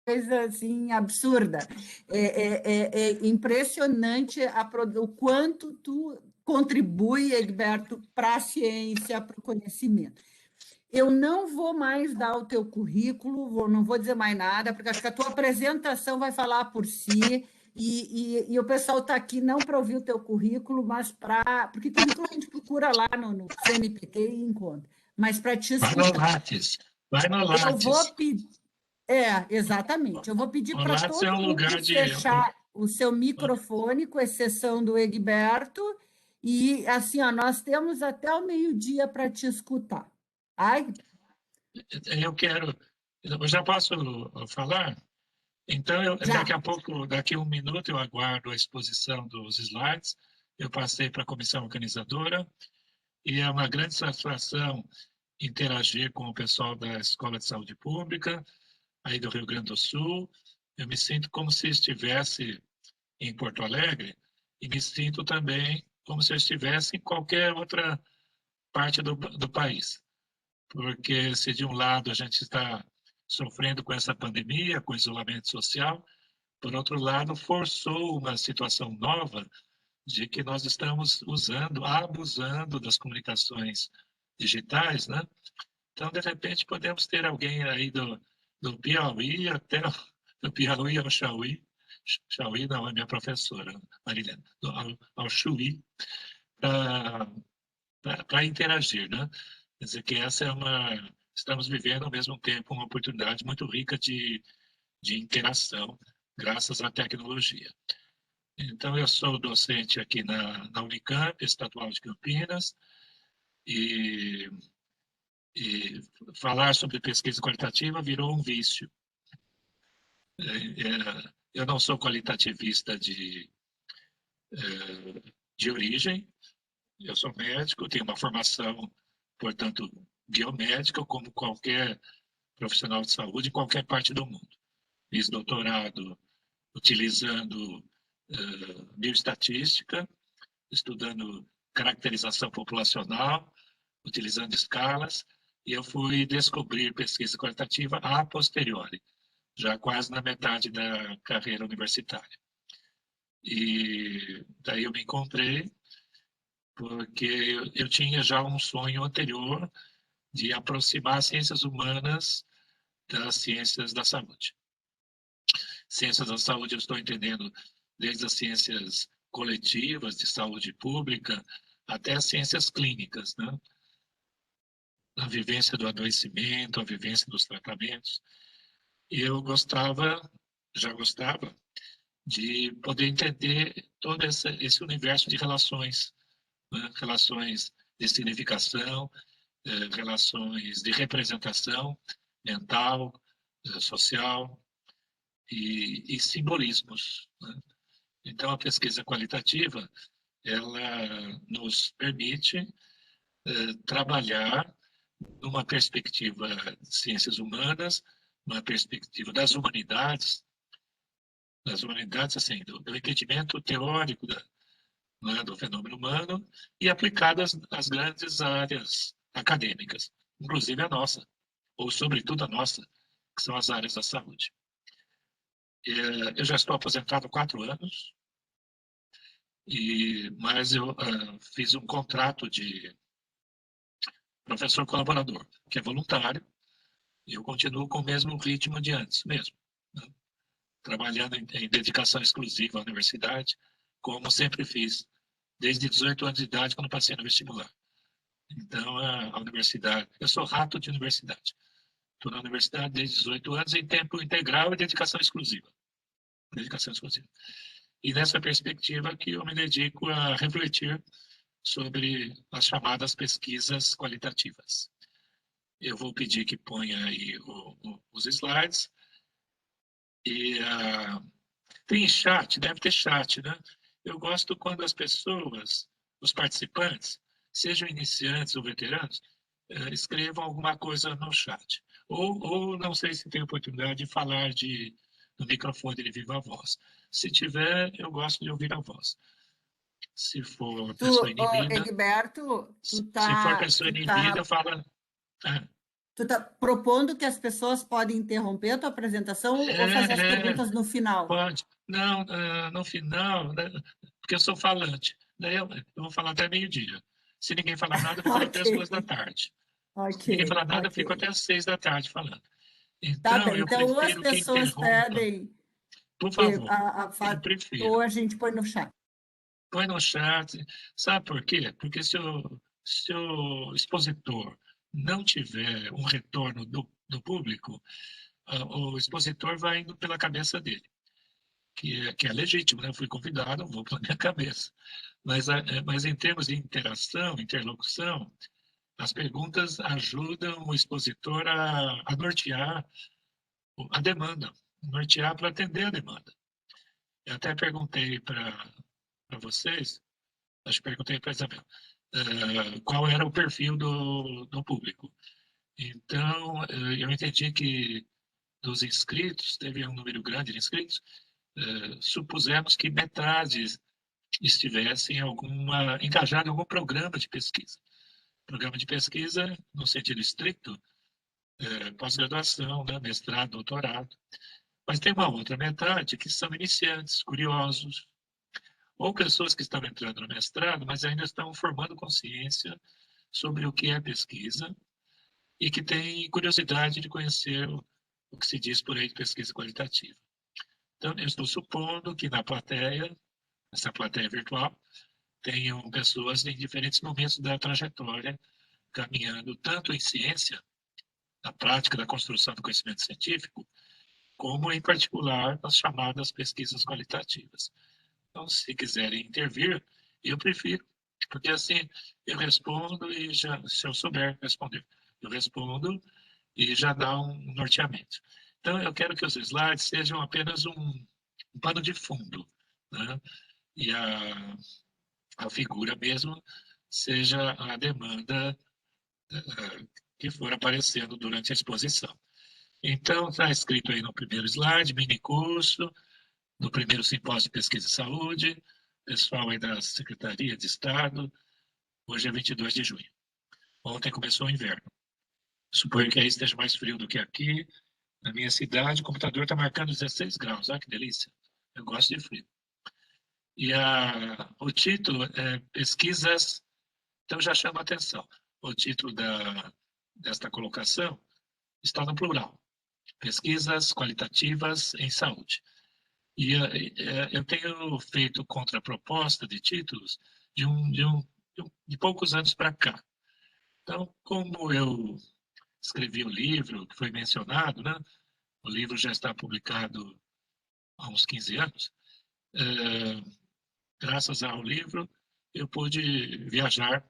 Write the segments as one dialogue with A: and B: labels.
A: coisa assim absurda. É impressionante o quanto tu contribui, Egberto, para a ciência, para o conhecimento. Eu não vou mais dar o teu currículo, não vou dizer mais nada, porque acho que a tua apresentação vai falar por si, e o pessoal está aqui não para ouvir o teu currículo, mas para. Porque currículo a gente procura lá no CNPq e encontra, mas para te
B: Vai no
A: escutar.
B: Lattes, vai no
A: Eu
B: Lattes.
A: vou pedir. Exatamente. Eu vou pedir
B: O
A: para
B: Lattes é
A: todo
B: um
A: mundo
B: lugar de...
A: fechar o seu microfone, com exceção do Egberto, e assim, ó, nós temos até o meio-dia para te escutar. Ai,
B: Eu quero... Eu já posso falar? Então, daqui
A: já.
B: a pouco, daqui a um minuto, eu aguardo a exposição dos slides. Eu passei para a comissão organizadora e é uma grande satisfação interagir com o pessoal da Escola de Saúde Pública, aí do Rio Grande do Sul. Eu me sinto como se estivesse em Porto Alegre e me sinto também como se eu estivesse em qualquer outra parte do país. Porque se de um lado a gente está sofrendo com essa pandemia, com isolamento social, por outro lado, forçou uma situação nova de que nós estamos usando, abusando das comunicações digitais, né? Então, de repente, podemos ter alguém aí do Piauí até do Piauí ao Chauí, Chauí não, é minha professora, Marilena, ao Chuí, para interagir, né? Quer dizer que essa é uma... Estamos vivendo, ao mesmo tempo, uma oportunidade muito rica de interação, graças à tecnologia. Então, eu sou docente aqui na Unicamp, Estadual de Campinas, e, e falar sobre pesquisa qualitativa virou um vício. Eu não sou qualitativista de origem, eu sou médico, tenho uma formação, portanto, biomédica, como qualquer profissional de saúde em qualquer parte do mundo. Fiz doutorado utilizando bioestatística, estudando caracterização populacional, utilizando escalas, e eu fui descobrir pesquisa qualitativa a posteriori, já quase na metade da carreira universitária. E daí eu me encontrei, porque eu tinha já um sonho anterior de aproximar as ciências humanas das ciências da saúde. Ciências da saúde eu estou entendendo desde as ciências coletivas de saúde pública até as ciências clínicas, né? A vivência do adoecimento, a vivência dos tratamentos. E eu já gostava, de poder entender todo esse universo de relações, né? Relações de significação, relações de representação mental, social e simbolismos, né? Então, a pesquisa qualitativa, ela nos permite trabalhar numa perspectiva de ciências humanas, uma perspectiva das humanidades assim, do entendimento teórico né, do fenômeno humano e aplicadas às grandes áreas acadêmicas, inclusive a nossa, ou sobretudo a nossa, que são as áreas da saúde. Eu já estou aposentado há 4 anos, mas eu fiz um contrato de professor colaborador, que é voluntário, e eu continuo com o mesmo ritmo de antes mesmo, né? Trabalhando em dedicação exclusiva à universidade, como sempre fiz, desde 18 anos de idade, quando passei no vestibular. Então, a universidade... Eu sou rato de universidade. Estou na universidade desde 18 anos, em tempo integral e dedicação exclusiva. Dedicação exclusiva. E nessa perspectiva que eu me dedico a refletir sobre as chamadas pesquisas qualitativas. Eu vou pedir que ponha aí os slides. E tem chat, deve ter chat, né? Eu gosto quando as pessoas, os participantes, sejam iniciantes ou veteranos, escrevam alguma coisa no chat. Ou não sei se tem oportunidade de falar no microfone de viva voz. Se tiver, eu gosto de ouvir a voz. Se for pessoa inibida,
A: Egberto,
B: se for pessoa
A: tu tá
B: inibida, fala. Ah,
A: Tu está propondo que as pessoas podem interromper a tua apresentação ou fazer as perguntas no final?
B: Pode. Não, no final, né, porque eu sou falante. Daí eu vou falar até meio-dia. Se ninguém falar nada, eu vou falar até as 2 da tarde. Se ninguém falar nada, eu fico até as 6 da tarde falando.
A: Tá
B: Então,
A: bem.
B: eu
A: Então, ou as
B: prefiro que
A: pessoas
B: interrompa.
A: pedem,
B: Por favor, eu
A: ou
B: prefiro.
A: a gente põe no chat.
B: Põe no chat. Sabe por quê? Porque se o expositor não tiver um retorno do público, o expositor vai indo pela cabeça dele, que é legítimo, né? Eu fui convidado, vou pela minha cabeça. Mas em termos de interação, interlocução, as perguntas ajudam o expositor a nortear a demanda, nortear para atender a demanda. Eu até perguntei para vocês, acho que perguntei para a Isabel, qual era o perfil do público. Então, eu entendi que dos inscritos, teve um número grande de inscritos, supusemos que metade estivesse engajado em algum programa de pesquisa. Programa de pesquisa, no sentido estricto, pós-graduação, né, mestrado, doutorado. Mas tem uma outra metade que são iniciantes, curiosos, ou pessoas que estão entrando no mestrado, mas ainda estão formando consciência sobre o que é pesquisa e que têm curiosidade de conhecer o que se diz por aí de pesquisa qualitativa. Então, eu estou supondo que na plateia, essa plateia virtual, tenham pessoas em diferentes momentos da trajetória, caminhando tanto em ciência, na prática da construção do conhecimento científico, como, em particular, nas chamadas pesquisas qualitativas. Então, se quiserem intervir, eu prefiro, porque assim eu respondo e já, se eu souber responder, eu respondo e já dá um norteamento. Então, eu quero que os slides sejam apenas um pano de fundo, né? E a figura mesmo seja a demanda que for aparecendo durante a exposição. Então, está escrito aí no primeiro slide, mini curso, no primeiro simpósio de pesquisa e saúde, pessoal aí da Secretaria de Estado, hoje é 22 de junho. Ontem começou o inverno. Suponho que aí esteja mais frio do que aqui. Na minha cidade, o computador está marcando 16 graus, olha que delícia. Eu gosto de frio. E o título é Pesquisas, então já chama a atenção. O título desta colocação está no plural. Pesquisas qualitativas em saúde. E eu tenho feito contraproposta de títulos de poucos anos para cá. Então, como eu escrevi o livro que foi mencionado, né? O livro já está publicado há uns 15 anos. Graças ao livro, eu pude viajar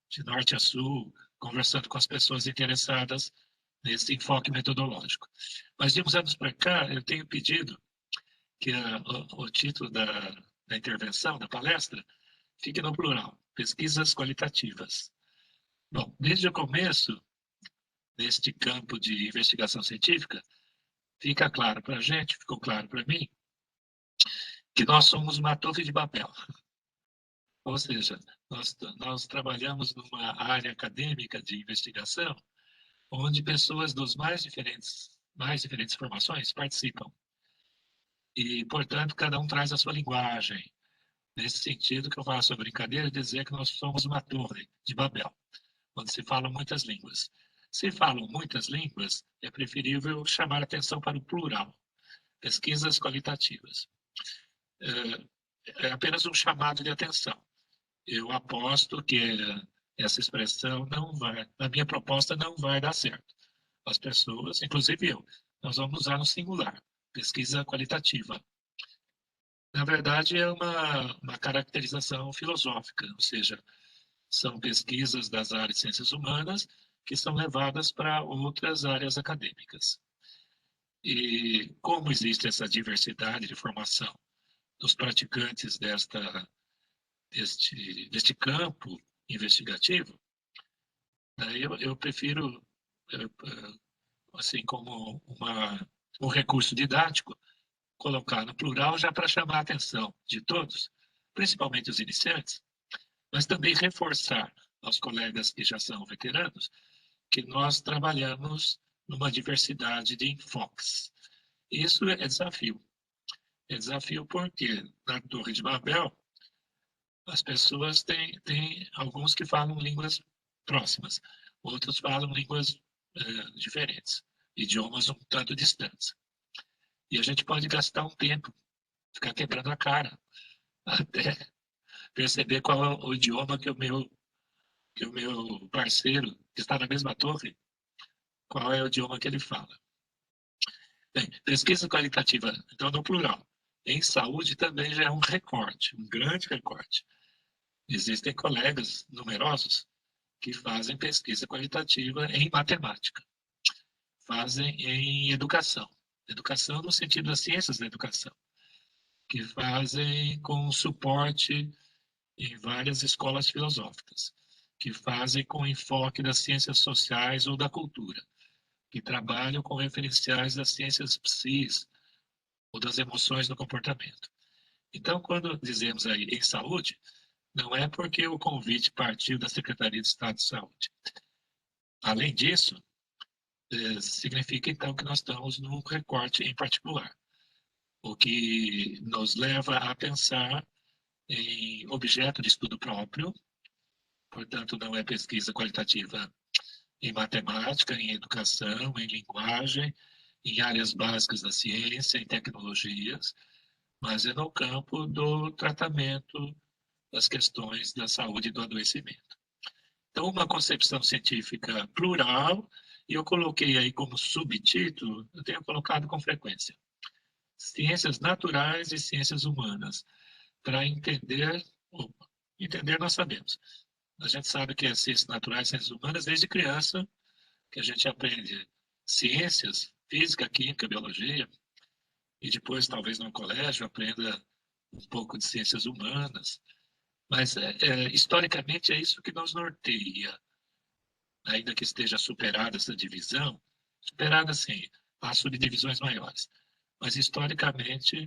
B: de norte a sul, conversando com as pessoas interessadas nesse enfoque metodológico. Mas de uns anos para cá, eu tenho pedido que o título da intervenção, da palestra, fique no plural, pesquisas qualitativas. Bom, desde o começo deste campo de investigação científica, fica claro para a gente, ficou claro para mim, que nós somos uma torre de Babel. Ou seja, nós trabalhamos numa área acadêmica de investigação onde pessoas dos mais diferentes formações participam. E, portanto, cada um traz a sua linguagem. Nesse sentido, que eu faço a brincadeira de dizer que nós somos uma torre de Babel, onde se falam muitas línguas. Se falam muitas línguas, é preferível chamar atenção para o plural, pesquisas qualitativas. É apenas um chamado de atenção. Eu aposto que essa expressão não vai, na minha proposta, não vai dar certo. As pessoas, inclusive eu, nós vamos usar no singular, pesquisa qualitativa. Na verdade, é uma caracterização filosófica, ou seja, são pesquisas das áreas de ciências humanas que são levadas para outras áreas acadêmicas. E como existe essa diversidade de formação dos praticantes deste campo investigativo, daí eu prefiro, assim, como um recurso didático, colocar no plural já para chamar a atenção de todos, principalmente os iniciantes, mas também reforçar aos colegas que já são veteranos que nós trabalhamos numa diversidade de enfoques. Isso é desafio. É desafio porque na Torre de Babel as pessoas têm alguns que falam línguas próximas, outros falam línguas diferentes, idiomas um tanto distantes. E a gente pode gastar um tempo, ficar quebrando a cara, até perceber qual é o idioma que o meu parceiro, que está na mesma torre, qual é o idioma que ele fala. Bem, pesquisa qualitativa, então, no plural. Em saúde também já é um recorte, um grande recorte. Existem colegas numerosos que fazem pesquisa qualitativa em matemática, fazem em educação, educação no sentido das ciências da educação, que fazem com suporte em várias escolas filosóficas, que fazem com enfoque das ciências sociais ou da cultura, que trabalham com referenciais das ciências psis ou das emoções do comportamento. Então, quando dizemos aí em saúde, não é porque o convite partiu da Secretaria de Estado de Saúde. Além disso, significa então que nós estamos num recorte em particular, o que nos leva a pensar em objeto de estudo próprio, portanto, não é pesquisa qualitativa em matemática, em educação, em linguagem, em áreas básicas da ciência, em tecnologias, mas é no campo do tratamento das questões da saúde e do adoecimento. Então, uma concepção científica plural, e eu coloquei aí como subtítulo, eu tenho colocado com frequência, ciências naturais e ciências humanas, para entender nós sabemos. A gente sabe que é ciências naturais e ciências humanas desde criança, que a gente aprende ciências, física, química, biologia, e depois, talvez no colégio, aprenda um pouco de ciências humanas. Mas, historicamente, é isso que nos norteia, ainda que esteja superada essa divisão, superada, sim, há subdivisões maiores. Mas, historicamente,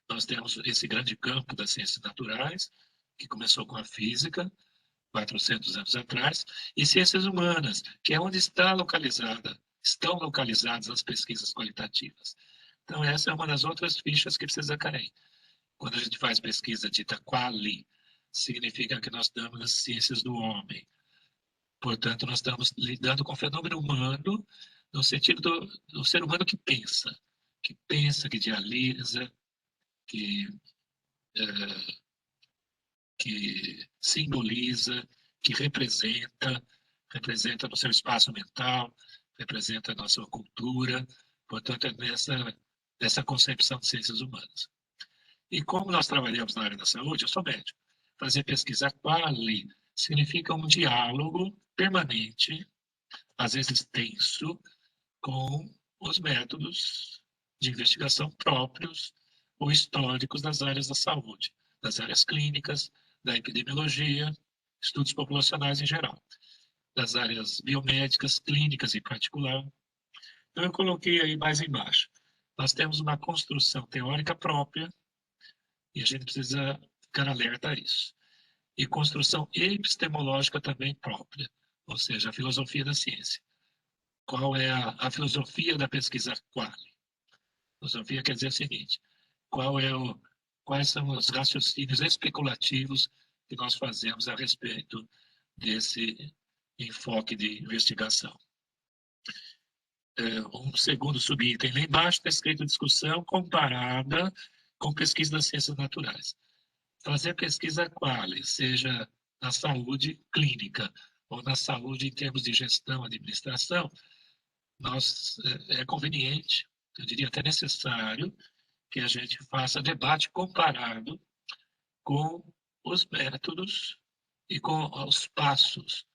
B: nós temos esse grande campo das ciências naturais, que começou com a física, 400 anos atrás, e ciências humanas, que é onde estão localizadas as pesquisas qualitativas. Então, essa é uma das outras fichas que precisa cair. Quando a gente faz pesquisa dita quali, significa que nós estamos nas ciências do homem. Portanto, nós estamos lidando com o fenômeno humano, no sentido do ser humano que pensa, que idealiza, que simboliza, que representa no seu espaço mental, representa a nossa cultura, portanto, é nessa concepção de ciências humanas. E como nós trabalhamos na área da saúde, eu sou médico. Fazer pesquisa quali significa um diálogo permanente, às vezes tenso, com os métodos de investigação próprios ou históricos das áreas da saúde, das áreas clínicas, da epidemiologia, estudos populacionais em geral, das áreas biomédicas, clínicas em particular. Então, eu coloquei aí mais embaixo. Nós temos uma construção teórica própria e a gente precisa ficar alerta a isso. E construção epistemológica também própria, ou seja, a filosofia da ciência. Qual é a filosofia da pesquisa quali? Filosofia quer dizer o seguinte: quais são os raciocínios especulativos que nós fazemos a respeito desse enfoque de investigação? Um segundo subitem lá embaixo está escrito discussão comparada com pesquisa das ciências naturais. Fazer pesquisa quali, seja na saúde clínica ou na saúde em termos de gestão, administração, é conveniente, eu diria até necessário, que a gente faça debate comparado com os métodos e com os passos,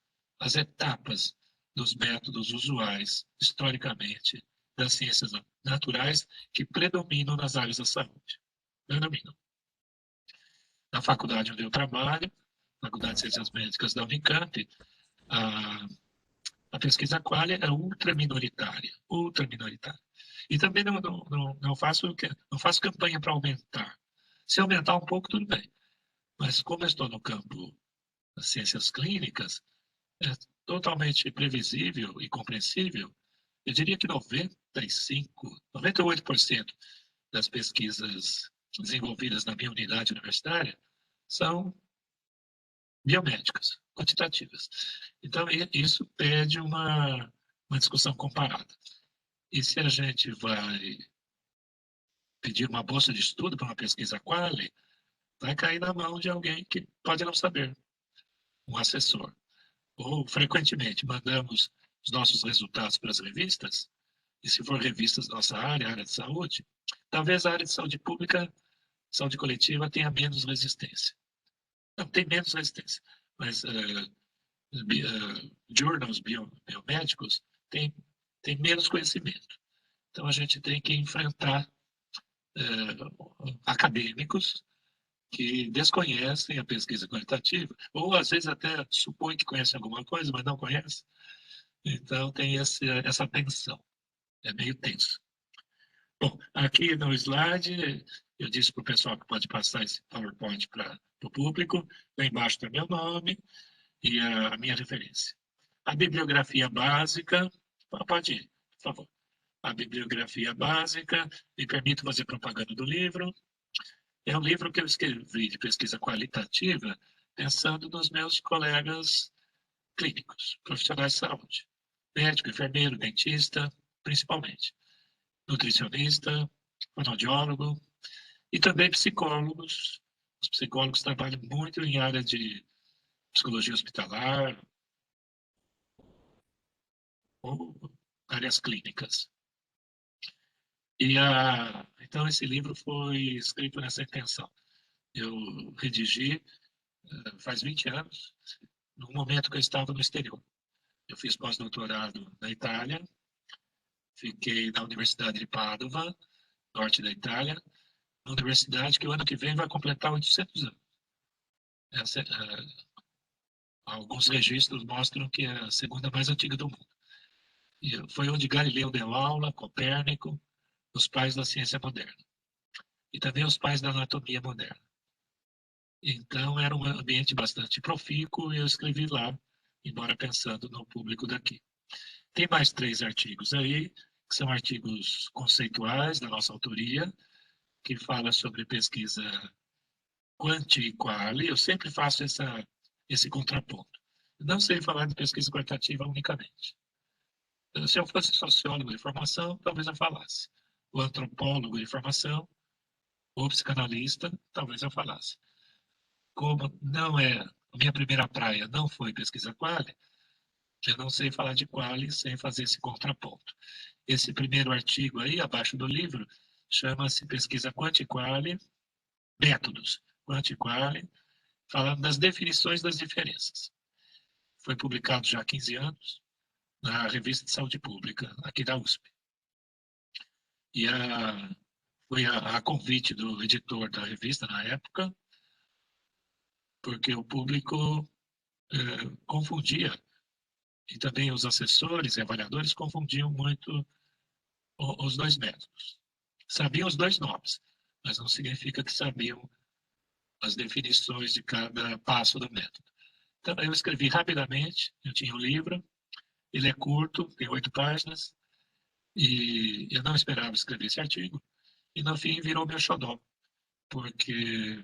B: as etapas dos métodos usuais, historicamente, das ciências naturais que predominam nas áreas da saúde. Predominam. Na faculdade onde eu trabalho, Faculdade de Ciências Médicas da Unicamp, a pesquisa quali é ultra minoritária. E também não faço campanha para aumentar. Se aumentar um pouco, tudo bem. Mas como eu estou no campo das ciências clínicas, é totalmente previsível e compreensível. Eu diria que 98% das pesquisas desenvolvidas na minha unidade universitária são biomédicas, quantitativas. Então, isso pede uma discussão comparada. E se a gente vai pedir uma bolsa de estudo para uma pesquisa quali, vai cair na mão de alguém que pode não saber, um assessor. Ou, frequentemente, mandamos os nossos resultados para as revistas, e se for revistas da nossa área de saúde, talvez a área de saúde pública, saúde coletiva, tenha menos resistência. Não, tem menos resistência, mas journals biomédicos têm menos conhecimento. Então, a gente tem que enfrentar acadêmicos que desconhecem a pesquisa qualitativa, ou às vezes até supõem que conhecem alguma coisa, mas não conhecem. Então, tem essa tensão. É meio tenso. Bom, aqui no slide, eu disse para o pessoal que pode passar esse PowerPoint para o público. Lá embaixo está meu nome e a minha referência. A bibliografia básica, pode ir, por favor. A bibliografia básica, me permito fazer propaganda do livro. É um livro que eu escrevi de pesquisa qualitativa, pensando nos meus colegas clínicos, profissionais de saúde, médico, enfermeiro, dentista, principalmente, nutricionista, fonoaudiólogo e também psicólogos. Os psicólogos trabalham muito em área de psicologia hospitalar ou áreas clínicas. Então, esse livro foi escrito nessa intenção. Eu redigi faz 20 anos, no momento que eu estava no exterior. Eu fiz pós-doutorado na Itália, fiquei na Universidade de Padova, norte da Itália, uma universidade que o ano que vem vai completar 800 anos. Alguns registros mostram que é a segunda mais antiga do mundo. E foi onde Galileu deu aula, Copérnico, os pais da ciência moderna. E também os pais da anatomia moderna. Então, era um ambiente bastante profícuo e eu escrevi lá, embora pensando no público daqui. Tem mais 3 artigos aí, que são artigos conceituais da nossa autoria, que fala sobre pesquisa quanti e quali. Eu sempre faço esse contraponto. Eu não sei falar de pesquisa qualitativa unicamente. Se eu fosse sociólogo de formação, talvez eu falasse. O antropólogo de formação, ou psicanalista, talvez eu falasse. Como não é a minha primeira praia, não foi pesquisa quali, eu não sei falar de quali sem fazer esse contraponto. Esse primeiro artigo aí, abaixo do livro, chama-se Pesquisa Quanti-Quali, Métodos Quanti-Quali, falando das definições das diferenças. Foi publicado já há 15 anos na Revista de Saúde Pública, aqui da USP. E foi a convite do editor da revista na época, porque o público confundia, e também os assessores e avaliadores confundiam muito os dois métodos. Sabiam os dois nomes, mas não significa que sabiam as definições de cada passo do método. Então, eu escrevi rapidamente, eu tinha o livro, ele é curto, tem 8 páginas, e eu não esperava escrever esse artigo, e no fim virou meu xodó, porque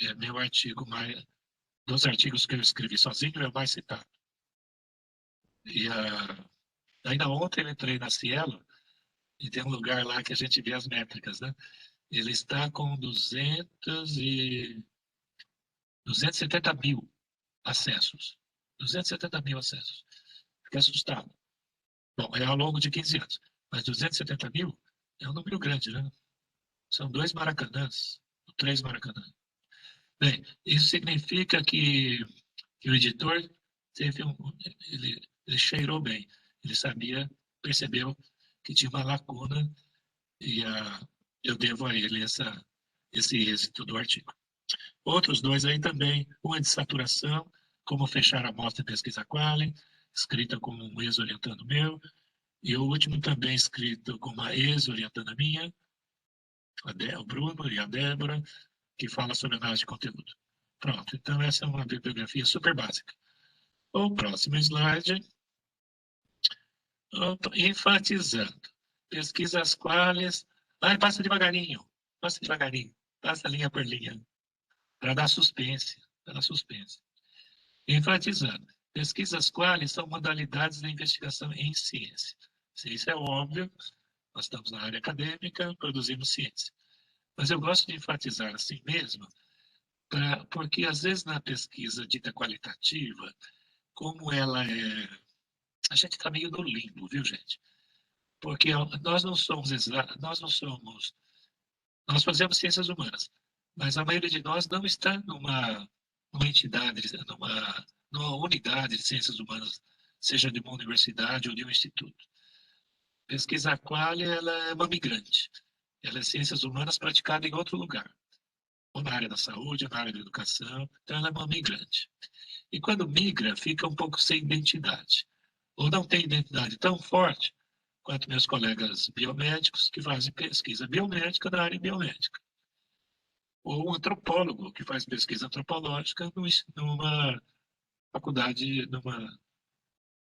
B: é meu artigo mais, dos artigos que eu escrevi sozinho, é o mais citado. E ainda ontem eu entrei na Cielo, e tem um lugar lá que a gente vê as métricas, né? Ele está com 270 mil acessos. 270 mil acessos. Fiquei assustado. Bom, é ao longo de 15 anos. Mas 270 mil é um número grande, né? São 2 Maracanãs, 3 Maracanãs. Bem, isso significa que o editor teve ele cheirou bem. Ele sabia, percebeu que tinha uma lacuna e eu devo a ele esse êxito do artigo. Outros 2 aí também, um é de saturação, como fechar a amostra de pesquisa quali, escrita com um ex-orientando meu, e o último também escrito com uma ex-orientanda minha, o Bruno e a Débora, que fala sobre análise de conteúdo. Pronto, então essa é uma bibliografia super básica. O próximo slide, enfatizando. Pesquisas quais... passa devagarinho, passa linha por linha, para dar suspense, Enfatizando. Pesquisas quais são modalidades da investigação em ciência. Ciência é óbvio, nós estamos na área acadêmica, produzimos ciência. Mas eu gosto de enfatizar assim mesmo, porque às vezes na pesquisa dita qualitativa, como ela é... A gente está meio no limbo, viu, gente? Porque nós não somos... Nós fazemos ciências humanas, mas a maioria de nós não está numa entidade, numa unidade de ciências humanas, seja de uma universidade ou de um instituto. Pesquisa qual ela é uma migrante. Ela é ciências humanas praticada em outro lugar, ou na área da saúde, ou na área da educação. Então, ela é uma migrante. E quando migra, fica um pouco sem identidade, ou não tem identidade tão forte quanto meus colegas biomédicos que fazem pesquisa biomédica na área biomédica, ou um antropólogo que faz pesquisa antropológica numa faculdade, num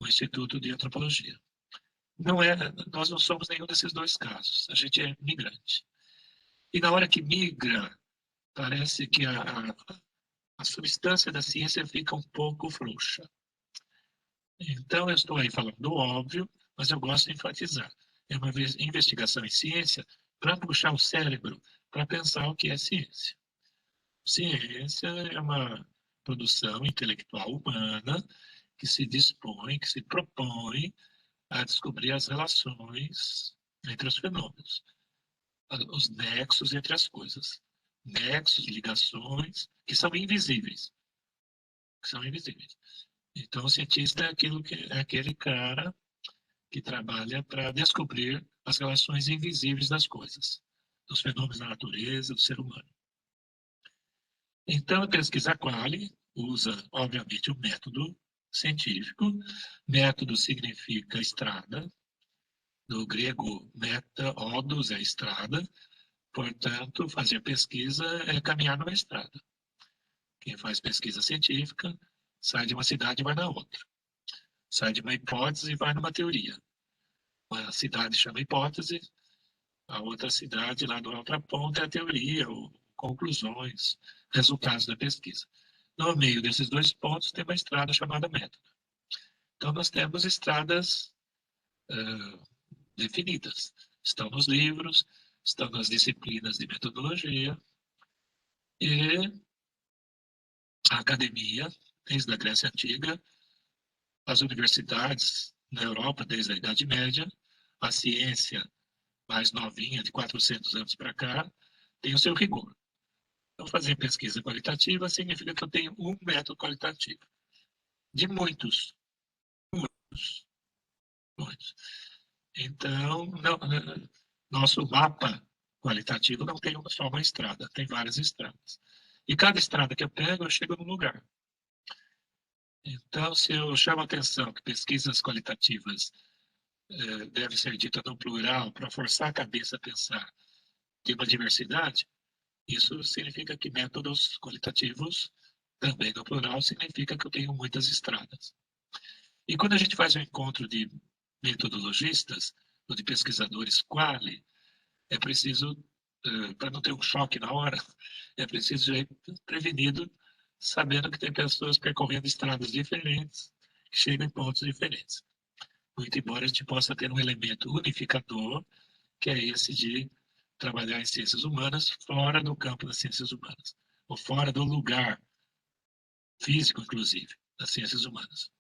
B: instituto de antropologia. Nós não somos nenhum desses dois casos, a gente é migrante. E na hora que migra, parece que a substância da ciência fica um pouco frouxa. Então, eu estou aí falando do óbvio, mas eu gosto de enfatizar. É uma investigação em ciência para puxar o cérebro para pensar o que é ciência. Ciência é uma produção intelectual humana que se dispõe, que se propõe a descobrir as relações entre os fenômenos, os nexos entre as coisas. Nexos, ligações, que são invisíveis. Então, o cientista é aquele cara que trabalha para descobrir as relações invisíveis das coisas, dos fenômenos da natureza, do ser humano. Então, a pesquisa quali usa, obviamente, o método científico. Método significa estrada, do grego meta, odos é estrada, portanto, fazer pesquisa é caminhar numa estrada. Quem faz pesquisa científica sai de uma cidade e vai na outra. Sai de uma hipótese e vai numa teoria. Uma cidade chama hipótese, a outra cidade, lá na outra ponta, é a teoria, ou conclusões, resultados da pesquisa. No meio desses dois pontos tem uma estrada chamada método. Então, nós temos estradas definidas. Estão nos livros, estão nas disciplinas de metodologia, e a academia, desde a Grécia Antiga, as universidades na Europa, desde a Idade Média, a ciência mais novinha, de 400 anos para cá, tem o seu rigor. Então, fazer pesquisa qualitativa significa que eu tenho um método qualitativo. De muitos. Então, nosso mapa qualitativo não tem só uma estrada, tem várias estradas. E cada estrada que eu pego, eu chego num lugar. Então, se eu chamo a atenção que pesquisas qualitativas devem ser ditas no plural para forçar a cabeça a pensar de uma diversidade, isso significa que métodos qualitativos, também no plural, significa que eu tenho muitas estradas. E quando a gente faz um encontro de metodologistas, ou de pesquisadores quali, é preciso, para não ter um choque na hora, é preciso ir prevenido, sabendo que tem pessoas percorrendo estradas diferentes, que chegam em pontos diferentes. Muito embora a gente possa ter um elemento unificador, que é esse de trabalhar em ciências humanas fora do campo das ciências humanas, ou fora do lugar físico, inclusive, das ciências humanas.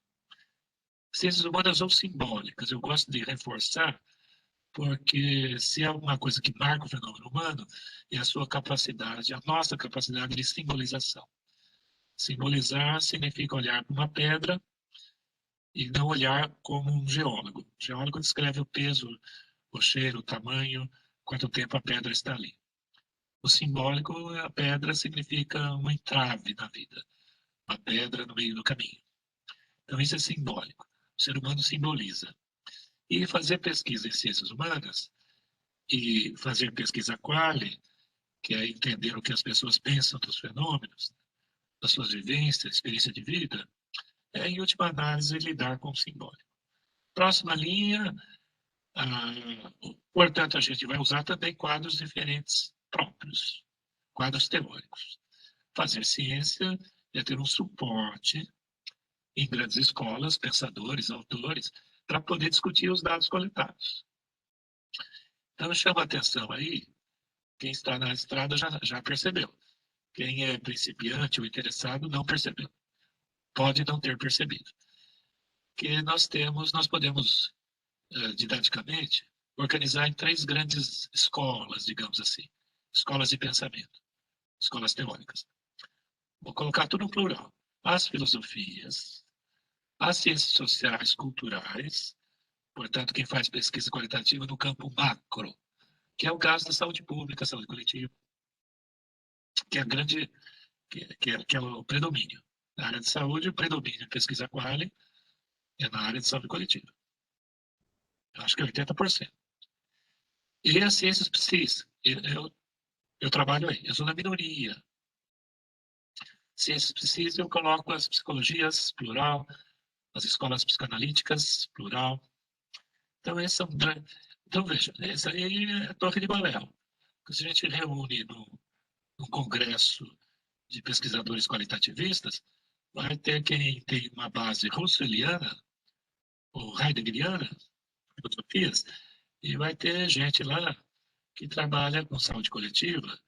B: Ciências humanas são simbólicas, eu gosto de reforçar, porque se há alguma coisa que marca o fenômeno humano, é a sua capacidade, a nossa capacidade de simbolização. Simbolizar significa olhar para uma pedra e não olhar como um geólogo. O geólogo descreve o peso, o cheiro, o tamanho, quanto tempo a pedra está ali. O simbólico, a pedra significa um entrave na vida, uma pedra no meio do caminho. Então, isso é simbólico. O ser humano simboliza. E fazer pesquisa em ciências humanas, e fazer pesquisa quali, que é entender o que as pessoas pensam dos fenômenos, das suas vivências, experiência de vida, em última análise, lidar com o simbólico. Próxima linha, portanto, a gente vai usar também quadros diferentes próprios, quadros teóricos. Fazer ciência é ter um suporte em grandes escolas, pensadores, autores, para poder discutir os dados coletados. Então, chama a atenção aí, quem está na estrada já percebeu. Quem é principiante ou interessado não percebeu. Pode não ter percebido. Que nós podemos, didaticamente, organizar em 3 grandes escolas, digamos assim. Escolas de pensamento, escolas teóricas. Vou colocar tudo no plural. As filosofias, as ciências sociais, culturais, portanto, quem faz pesquisa qualitativa no campo macro, que é o caso da saúde pública, saúde coletiva, que é a grande, que é o predomínio. Na área de saúde, o predomínio de pesquisa quali é na área de saúde coletiva. Eu acho que é 80%. E as ciências psis, eu trabalho aí, eu sou da minoria. Ciências psis, eu coloco as psicologias, plural, as escolas psicanalíticas, plural. Então, então veja, essa aí é a Torre de Babel. Se a gente reúne no congresso de pesquisadores qualitativistas, vai ter quem tem uma base russeliana ou heideggeriana, filosofias, e vai ter gente lá que trabalha com saúde coletiva,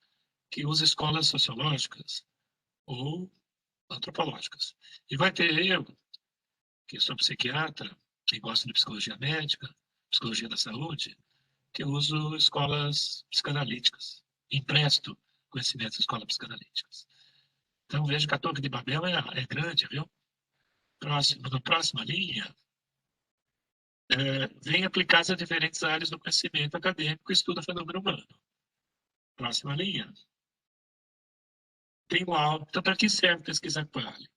B: que usa escolas sociológicas ou antropológicas. E vai ter eu, que sou psiquiatra, que gosto de psicologia médica, psicologia da saúde, que uso escolas psicanalíticas, empresto conhecimentos de escolas psicanalíticas. Então, vejo que a Torre de Babel é grande, viu? Na próxima linha, vem aplicadas a diferentes áreas do conhecimento acadêmico e estuda o fenômeno humano. Próxima linha. Tem o alvo. Então, para que serve pesquisa quali?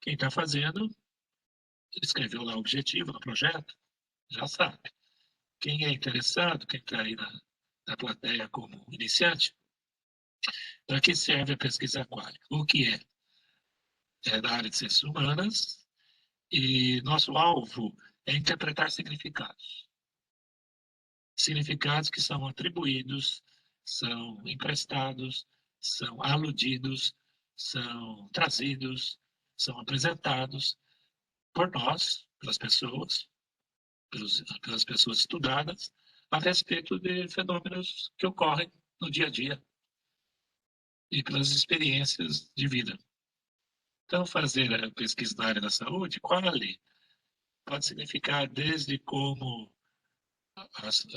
B: Quem está fazendo, escreveu lá o objetivo do projeto, já sabe. Quem é interessado, quem está aí na plateia como iniciante, para que serve a pesquisa quali? O que é? É da área de ciências humanas e nosso alvo é interpretar significados. Significados que são atribuídos, são emprestados, são aludidos, são trazidos, são apresentados por nós, pelas pessoas estudadas, a respeito de fenômenos que ocorrem no dia a dia e pelas experiências de vida. Então, fazer a pesquisa na área da saúde, quali, pode significar desde como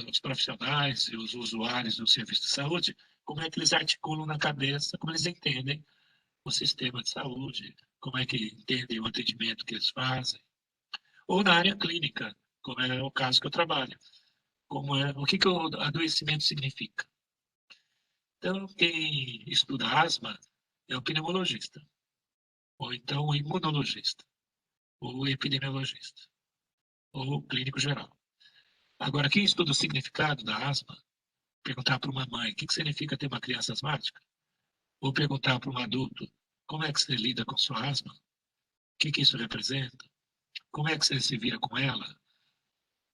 B: os profissionais e os usuários do serviço de saúde, como é que eles articulam na cabeça, como eles entendem o sistema de saúde, como é que entendem o atendimento que eles fazem. Ou na área clínica, como é o caso que eu trabalho. O que o adoecimento significa. Então, quem estuda asma é o pneumologista, ou então o imunologista, ou o epidemiologista, ou o clínico geral. Agora, quem estuda o significado da asma, perguntar para uma mãe o que significa ter uma criança asmática, ou perguntar para um adulto como é que você lida com sua asma, o que isso representa, como é que você se vira com ela,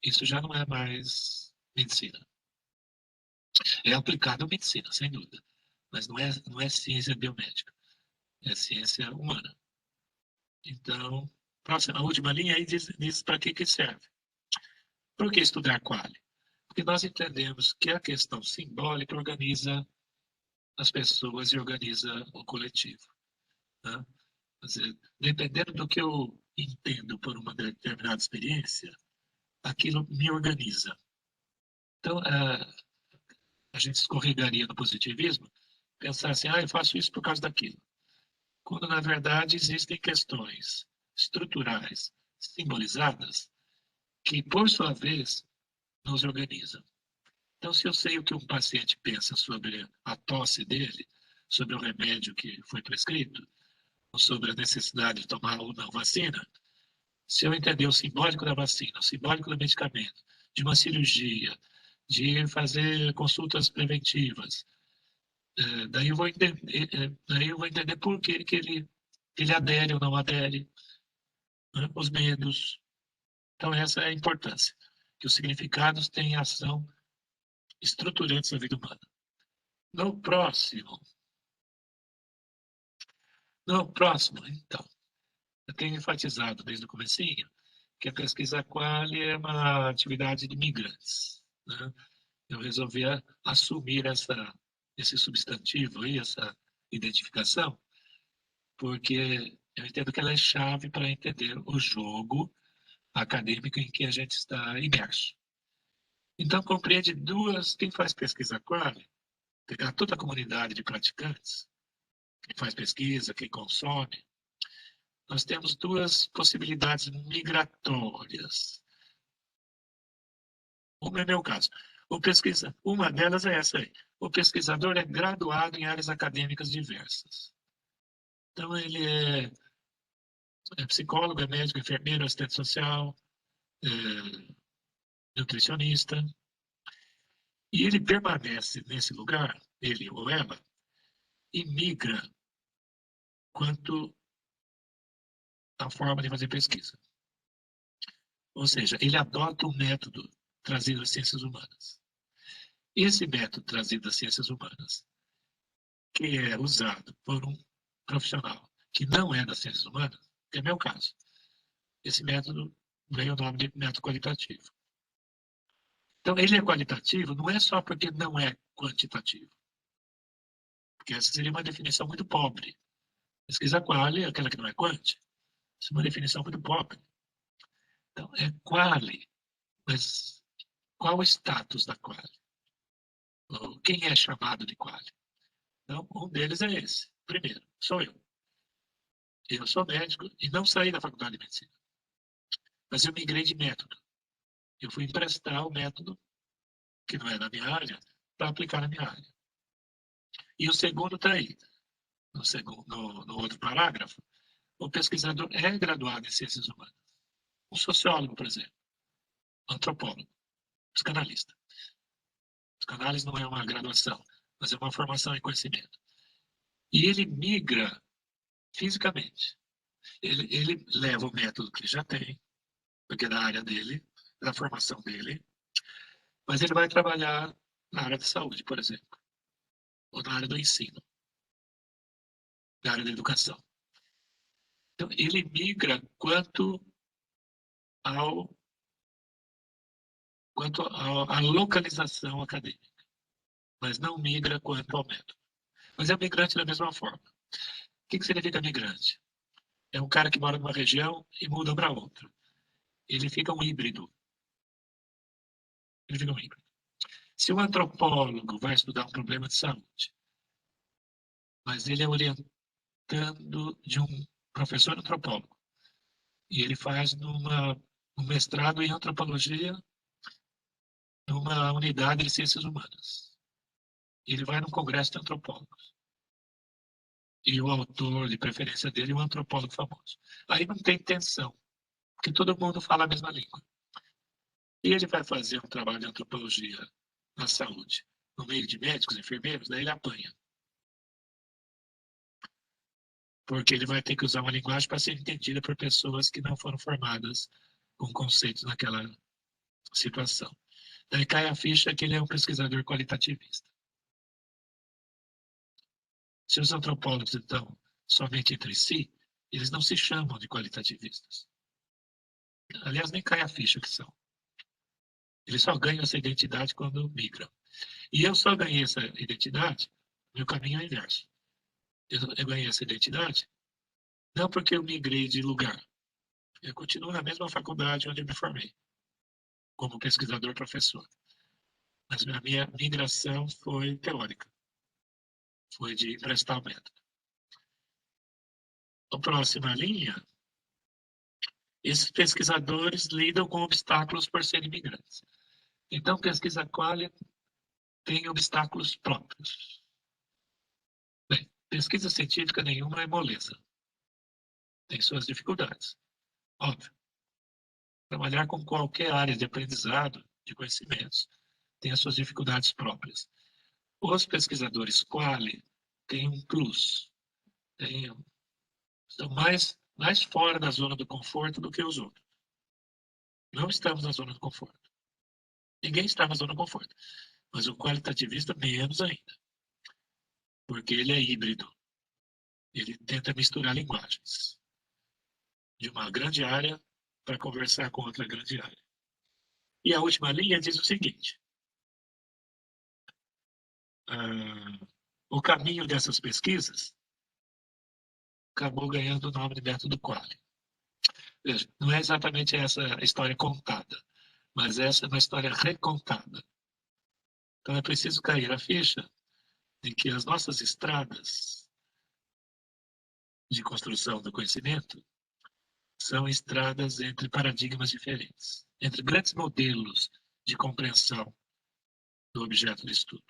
B: isso já não é mais medicina. É aplicado à medicina, sem dúvida, mas não é ciência biomédica, é ciência humana. Então, a última linha aí diz para que serve. Por que estudar quali? Porque nós entendemos que a questão simbólica organiza as pessoas e organiza o coletivo. Né? Quer dizer, dependendo do que eu entendo por uma determinada experiência, aquilo me organiza. Então, a gente escorregaria no positivismo, pensar assim, eu faço isso por causa daquilo. Quando, na verdade, existem questões estruturais, simbolizadas, que, por sua vez, nos organizam. Então, se eu sei o que um paciente pensa sobre a tosse dele, sobre o remédio que foi prescrito, ou sobre a necessidade de tomar ou não vacina, se eu entender o simbólico da vacina, o simbólico do medicamento, de uma cirurgia, de fazer consultas preventivas, daí eu vou entender por que ele adere ou não adere, né, os medos. Então, essa é a importância, que os significados têm ação estruturantes na vida humana. No próximo, então, eu tenho enfatizado desde o comecinho que a pesquisa quali é uma atividade de migrantes, né? Eu resolvi assumir esse substantivo e essa identificação, porque eu entendo que ela é chave para entender o jogo acadêmico em que a gente está imerso. Então, compreende quem faz pesquisa quali, pegar toda a comunidade de praticantes, quem faz pesquisa, quem consome, nós temos duas possibilidades migratórias. Como é meu caso. Uma delas é essa aí. O pesquisador é graduado em áreas acadêmicas diversas. Então, ele é psicólogo, é médico, enfermeiro, assistente social, é nutricionista. E ele permanece nesse lugar, ele ou ela, e migra quanto à forma de fazer pesquisa. Ou seja, ele adota um método trazido das ciências humanas. Esse método trazido das ciências humanas, que é usado por um profissional que não é das ciências humanas, que é meu caso, esse método ganha o nome de método qualitativo. Então, ele é qualitativo não é só porque não é quantitativo, porque essa seria uma definição muito pobre. Pesquisa quali, aquela que não é quant, isso é uma definição muito pobre. Então, é quali, mas qual o status da quali? Quem é chamado de quali? Então, um deles é esse. Primeiro, sou eu. Eu sou médico e não saí da faculdade de medicina, mas eu migrei de método. Eu fui emprestar o método, que não é da minha área, para aplicar na minha área. E o segundo está aí, no outro parágrafo, o pesquisador é graduado em ciências humanas. Um sociólogo, por exemplo, antropólogo, psicanalista. Psicanálise não é uma graduação, mas é uma formação em conhecimento. E ele migra fisicamente. Ele leva o método que ele já tem, porque é da área dele, da formação dele, mas ele vai trabalhar na área de saúde, por exemplo, ou na área do ensino, na área da educação. Então, ele migra ao, à localização acadêmica, mas não migra quanto ao método. Mas é migrante da mesma forma. O que significa migrante? É um cara que mora numa região e muda para outra. Ele fica um híbrido. Ele fica um híbrido. Se um antropólogo vai estudar um problema de saúde, mas ele é orientando de um professor antropólogo, e ele faz um mestrado em antropologia numa unidade de ciências humanas. Ele vai num congresso de antropólogos. E o autor de preferência dele é um antropólogo famoso. Aí não tem tensão, porque todo mundo fala a mesma língua. E ele vai fazer um trabalho de antropologia na saúde, no meio de médicos, enfermeiros, daí ele apanha. Porque ele vai ter que usar uma linguagem para ser entendida por pessoas que não foram formadas com conceitos naquela situação. Daí cai a ficha que ele é um pesquisador qualitativista. Se os antropólogos, então, somente entre si, eles não se chamam de qualitativistas. Aliás, nem cai a ficha que são. Eles só ganham essa identidade quando migram. E eu só ganhei essa identidade, meu caminho é o inverso. Eu ganhei essa identidade não porque eu migrei de lugar. Eu continuo na mesma faculdade onde eu me formei, como pesquisador professor. Mas a minha migração foi teórica. Foi de emprestar o método. A próxima linha, esses pesquisadores lidam com obstáculos por serem imigrantes. Então, pesquisa quali tem obstáculos próprios. Bem, pesquisa científica nenhuma é moleza. Tem suas dificuldades. Óbvio. Trabalhar com qualquer área de aprendizado, de conhecimentos, tem as suas dificuldades próprias. Os pesquisadores quali têm um plus. São mais mais fora da zona do conforto do que os outros. Não estamos na zona do conforto. Ninguém está na zona do conforto. Mas o qualitativista, menos ainda. Porque ele é híbrido. Ele tenta misturar linguagens de uma grande área para conversar com outra grande área. E a última linha diz o seguinte: o caminho dessas pesquisas acabou ganhando o nome de método Qualy. Veja, não é exatamente essa a história contada, mas essa é uma história recontada. Então é preciso cair a ficha de que as nossas estradas de construção do conhecimento são estradas entre paradigmas diferentes, entre grandes modelos de compreensão do objeto de estudo.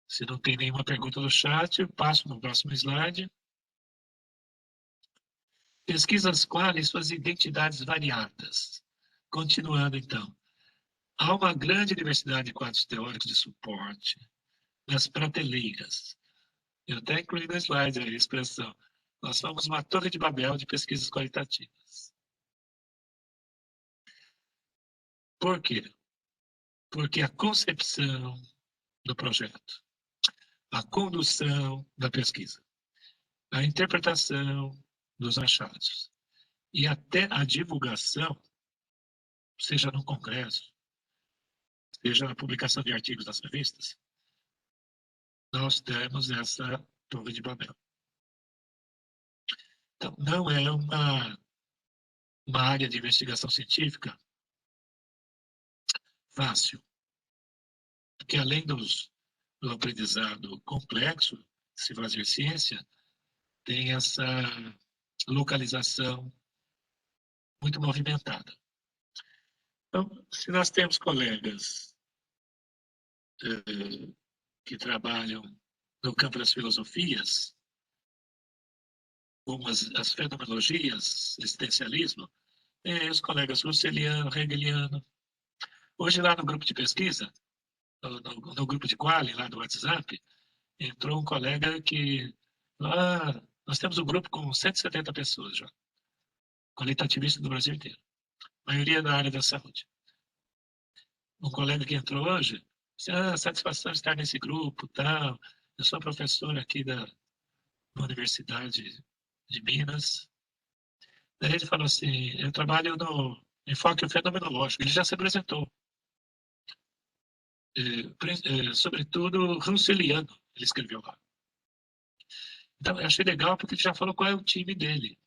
B: Se não tem nenhuma pergunta no chat, eu passo no próximo slide. Pesquisas Qualy e suas identidades variadas. Continuando, então. Há uma grande diversidade de quadros teóricos de suporte nas prateleiras. Eu até incluí no slide a expressão. Nós somos uma torre de Babel de pesquisas qualitativas. Por quê? Porque a concepção do projeto, a condução da pesquisa, a interpretação dos achados e até a divulgação, seja no congresso, seja na publicação de artigos nas revistas, nós temos essa torre de Babel. Então, não é uma área de investigação científica fácil, porque além do aprendizado complexo, se fazer ciência, tem essa localização muito movimentada. Então, se nós temos colegas que trabalham no campo das filosofias, como as fenomenologias, existencialismo, os colegas Russelliano, Hegeliano. Hoje, lá no grupo de pesquisa, no grupo de Qualy, lá do WhatsApp, entrou um colega que... nós temos um grupo com 170 pessoas já, qualitativista do Brasil inteiro. A maioria da área da saúde. Um colega que entrou hoje, disse, satisfação estar nesse grupo, tal. Eu sou professor aqui da Universidade de Minas. Daí ele falou assim, eu trabalho no enfoque fenomenológico. Ele já se apresentou. Sobretudo Russelliano, ele escreveu lá. Então, eu achei legal porque ele já falou qual é o time dele.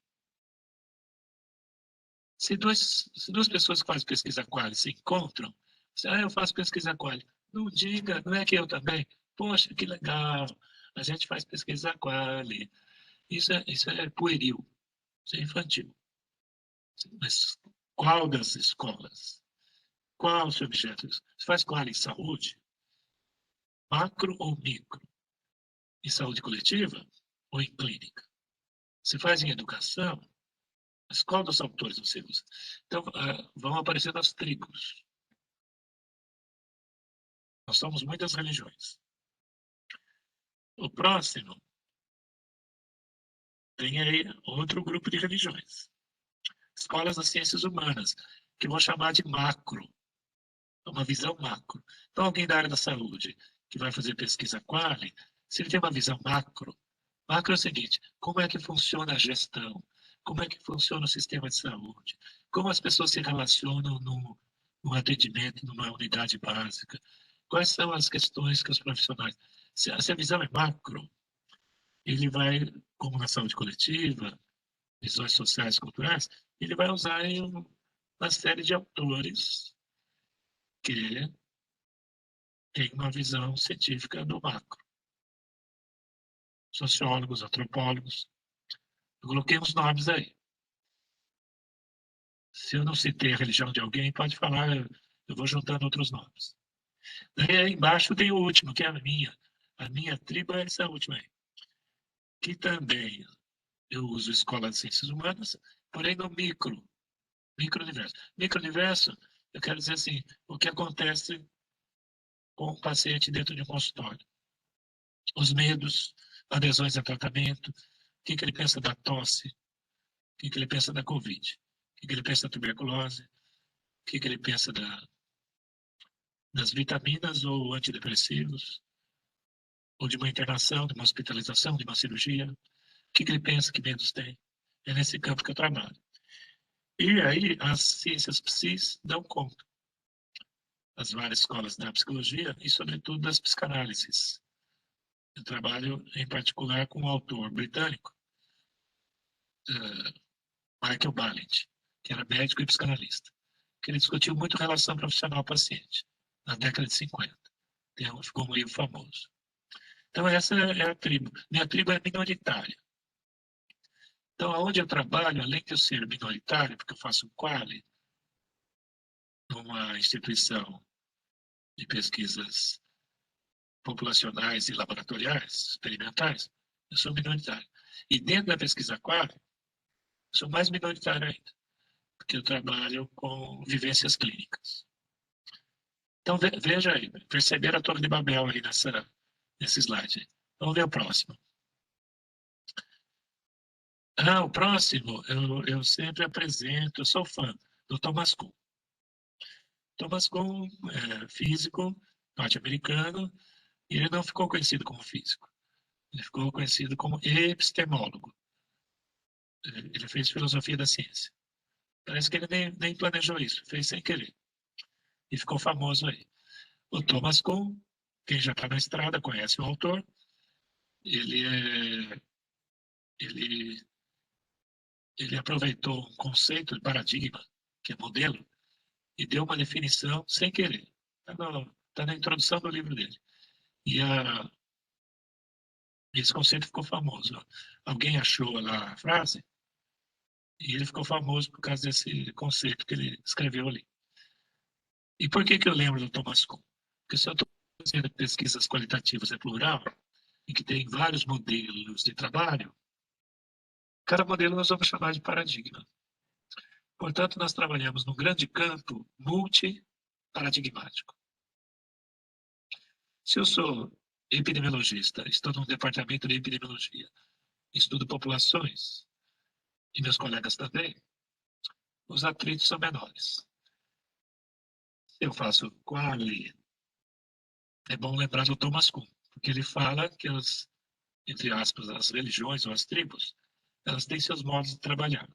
B: Se duas pessoas que fazem pesquisa Qualy se encontram, você, eu faço pesquisa Qualy. Não diga, não é que eu também. Poxa, que legal, a gente faz pesquisa Qualy. Isso é pueril, isso é infantil. Mas qual das escolas? Qual o seu objeto? Você faz Qualy em saúde? Macro ou micro? Em saúde coletiva ou em clínica? Se faz em educação, mas qual dos autores você usa? Então, vão aparecendo as tribos. Nós somos muitas religiões. O próximo tem aí outro grupo de religiões. Escolas das ciências humanas, que vou chamar de macro. Uma visão macro. Então, alguém da área da saúde que vai fazer pesquisa Qualy, se ele tem uma visão macro, macro é o seguinte, como é que funciona a gestão? Como é que funciona o sistema de saúde? Como as pessoas se relacionam no atendimento, numa unidade básica? Quais são as questões que os profissionais... Se a visão é macro, ele vai, como na saúde coletiva, visões sociais e culturais, ele vai usar uma série de autores que tem uma visão científica do macro. Sociólogos, antropólogos. Eu coloquei uns nomes aí. Se eu não citei a religião de alguém, pode falar, eu vou juntando outros nomes. Daí aí embaixo tem o último, que é a minha. A minha tribo é essa última aí. Que também eu uso Escola de Ciências Humanas, porém no micro-universo. Micro-universo, eu quero dizer assim, o que acontece com o paciente dentro de um consultório. Os medos, adesões a tratamento, o que ele pensa da tosse, O que ele pensa da Covid? O que ele pensa da tuberculose? O que ele pensa das vitaminas ou antidepressivos? Ou de uma internação, de uma hospitalização, de uma cirurgia? O que ele pensa que menos tem? É nesse campo que eu trabalho. E aí as ciências psis dão conta. As várias escolas da psicologia e, sobretudo, das psicanálises. Eu trabalho, em particular, com um autor britânico, Michael Balint, que era médico e psicanalista, que ele discutiu muito relação profissional-paciente, na década de 50. Ficou um livro famoso. Então, essa é a tribo. Minha tribo é minoritária. Então, aonde eu trabalho, além de eu ser minoritário, porque eu faço um quali numa instituição de pesquisas populacionais e laboratoriais, experimentais, eu sou minoritário. E dentro da pesquisa quali, sou mais minoritário ainda, porque eu trabalho com vivências clínicas. Então, veja aí, perceberam a Torre de Babel aí nesse slide. Vamos ver o próximo. O próximo, eu sempre apresento, eu sou fã do Thomas Kuhn. Thomas Kuhn é físico norte-americano, e ele não ficou conhecido como físico. Ele ficou conhecido como epistemólogo. Ele fez filosofia da ciência. Parece que ele nem planejou isso, fez sem querer. E ficou famoso aí. O Thomas Kuhn, quem já está na estrada conhece o autor, ele aproveitou um conceito de paradigma, que é modelo, e deu uma definição sem querer. Está na introdução do livro dele. E esse conceito ficou famoso. Alguém achou lá a frase e ele ficou famoso por causa desse conceito que ele escreveu ali. E por que eu lembro do Thomas Kuhn? Porque se eu estou fazendo pesquisas qualitativas é plural, e que tem vários modelos de trabalho, cada modelo nós vamos chamar de paradigma. Portanto, nós trabalhamos num grande campo multiparadigmático. Se eu sou epidemiologista, estou num departamento de epidemiologia, estudo populações, e meus colegas também, os atritos são menores. Se eu faço quali, é bom lembrar do Thomas Kuhn, porque ele fala que entre aspas, as religiões ou as tribos, elas têm seus modos de trabalhar.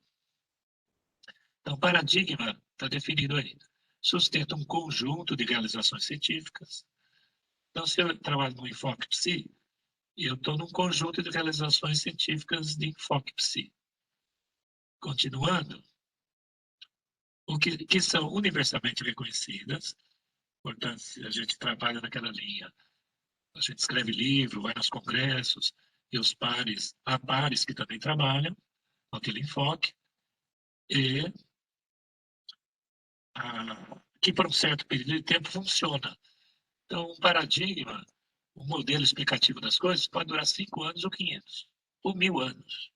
B: Então, paradigma está definido aí. Sustenta um conjunto de realizações científicas. Então, se eu trabalho no enfoque psi, eu estou num conjunto de realizações científicas de enfoque psi. Continuando, que são universalmente reconhecidas, portanto, se a gente trabalha naquela linha, a gente escreve livro, vai nos congressos, e há pares que também trabalham naquele enfoque, e que por um certo período de tempo funciona. Então, um paradigma, um modelo explicativo das coisas pode durar 5 anos ou 500, ou 1000 anos.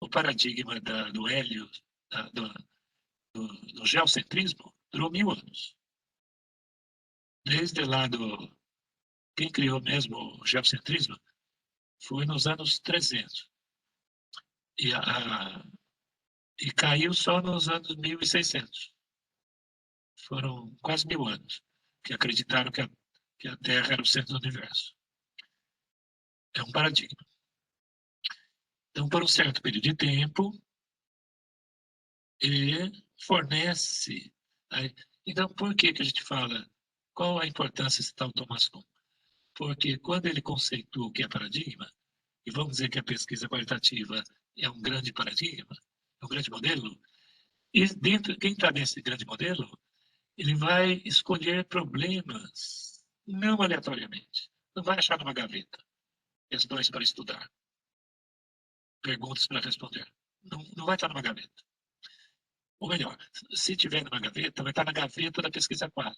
B: O paradigma do hélio, do geocentrismo, durou 1000 anos. Desde lá quem criou mesmo o geocentrismo foi nos anos 300. E caiu só nos anos 1600. Foram quase 1000 anos que acreditaram que a Terra era o centro do universo. É um paradigma. Então, por um certo período de tempo, ele fornece. Então, por que a gente fala? Qual a importância de tal Thomas Kuhn? Porque quando ele conceitua o que é paradigma, e vamos dizer que a pesquisa qualitativa é um grande paradigma, é um grande modelo, e quem está nesse grande modelo, ele vai escolher problemas, não aleatoriamente. Não vai achar numa gaveta questões para estudar, perguntas para responder. Não vai estar numa gaveta. Ou melhor, se tiver numa gaveta, vai estar na gaveta da pesquisa quali.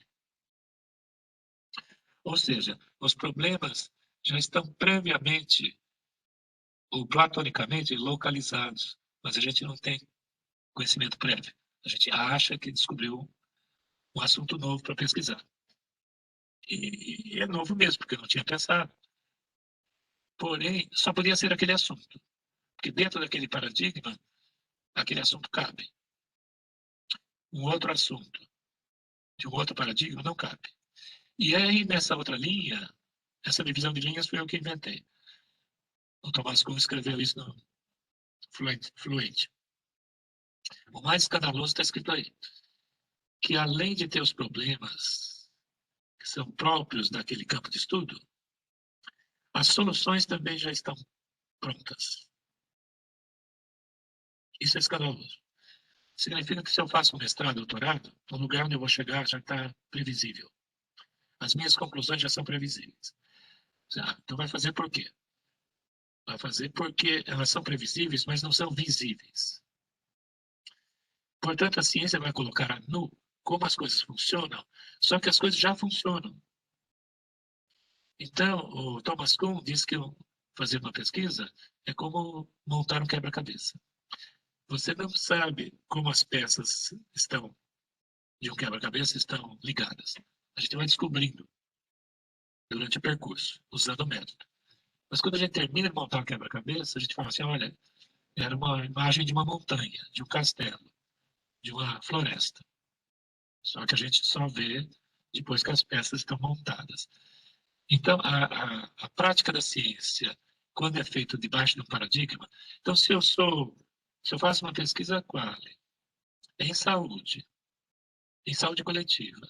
B: Ou seja, os problemas já estão previamente ou platonicamente localizados, mas a gente não tem conhecimento prévio. A gente acha que descobriu um assunto novo para pesquisar. E é novo mesmo, porque eu não tinha pensado. Porém, só podia ser aquele assunto. Porque dentro daquele paradigma, aquele assunto cabe. Um outro assunto, de um outro paradigma, não cabe. E aí, nessa outra linha, essa divisão de linhas foi eu que inventei. O Thomas Kuhn escreveu isso no Fluente. O mais escandaloso está escrito aí, que além de ter os problemas que são próprios daquele campo de estudo, as soluções também já estão prontas. Isso é escandaloso. Significa que se eu faço um mestrado, doutorado, o lugar onde eu vou chegar já está previsível. As minhas conclusões já são previsíveis. Então vai fazer por quê? Vai fazer porque elas são previsíveis, mas não são visíveis. Portanto, a ciência vai colocar a nu como as coisas funcionam, só que as coisas já funcionam. Então, o Thomas Kuhn diz que fazer uma pesquisa é como montar um quebra-cabeça. Você não sabe como as peças estão de um quebra-cabeça estão ligadas. A gente vai descobrindo durante o percurso, usando o método. Mas quando a gente termina de montar o quebra-cabeça, a gente fala assim, olha, era uma imagem de uma montanha, de um castelo, de uma floresta. Só que a gente só vê depois que as peças estão montadas. Então, a prática da ciência, quando é feita debaixo de um paradigma, então se eu faço uma pesquisa quali em saúde coletiva,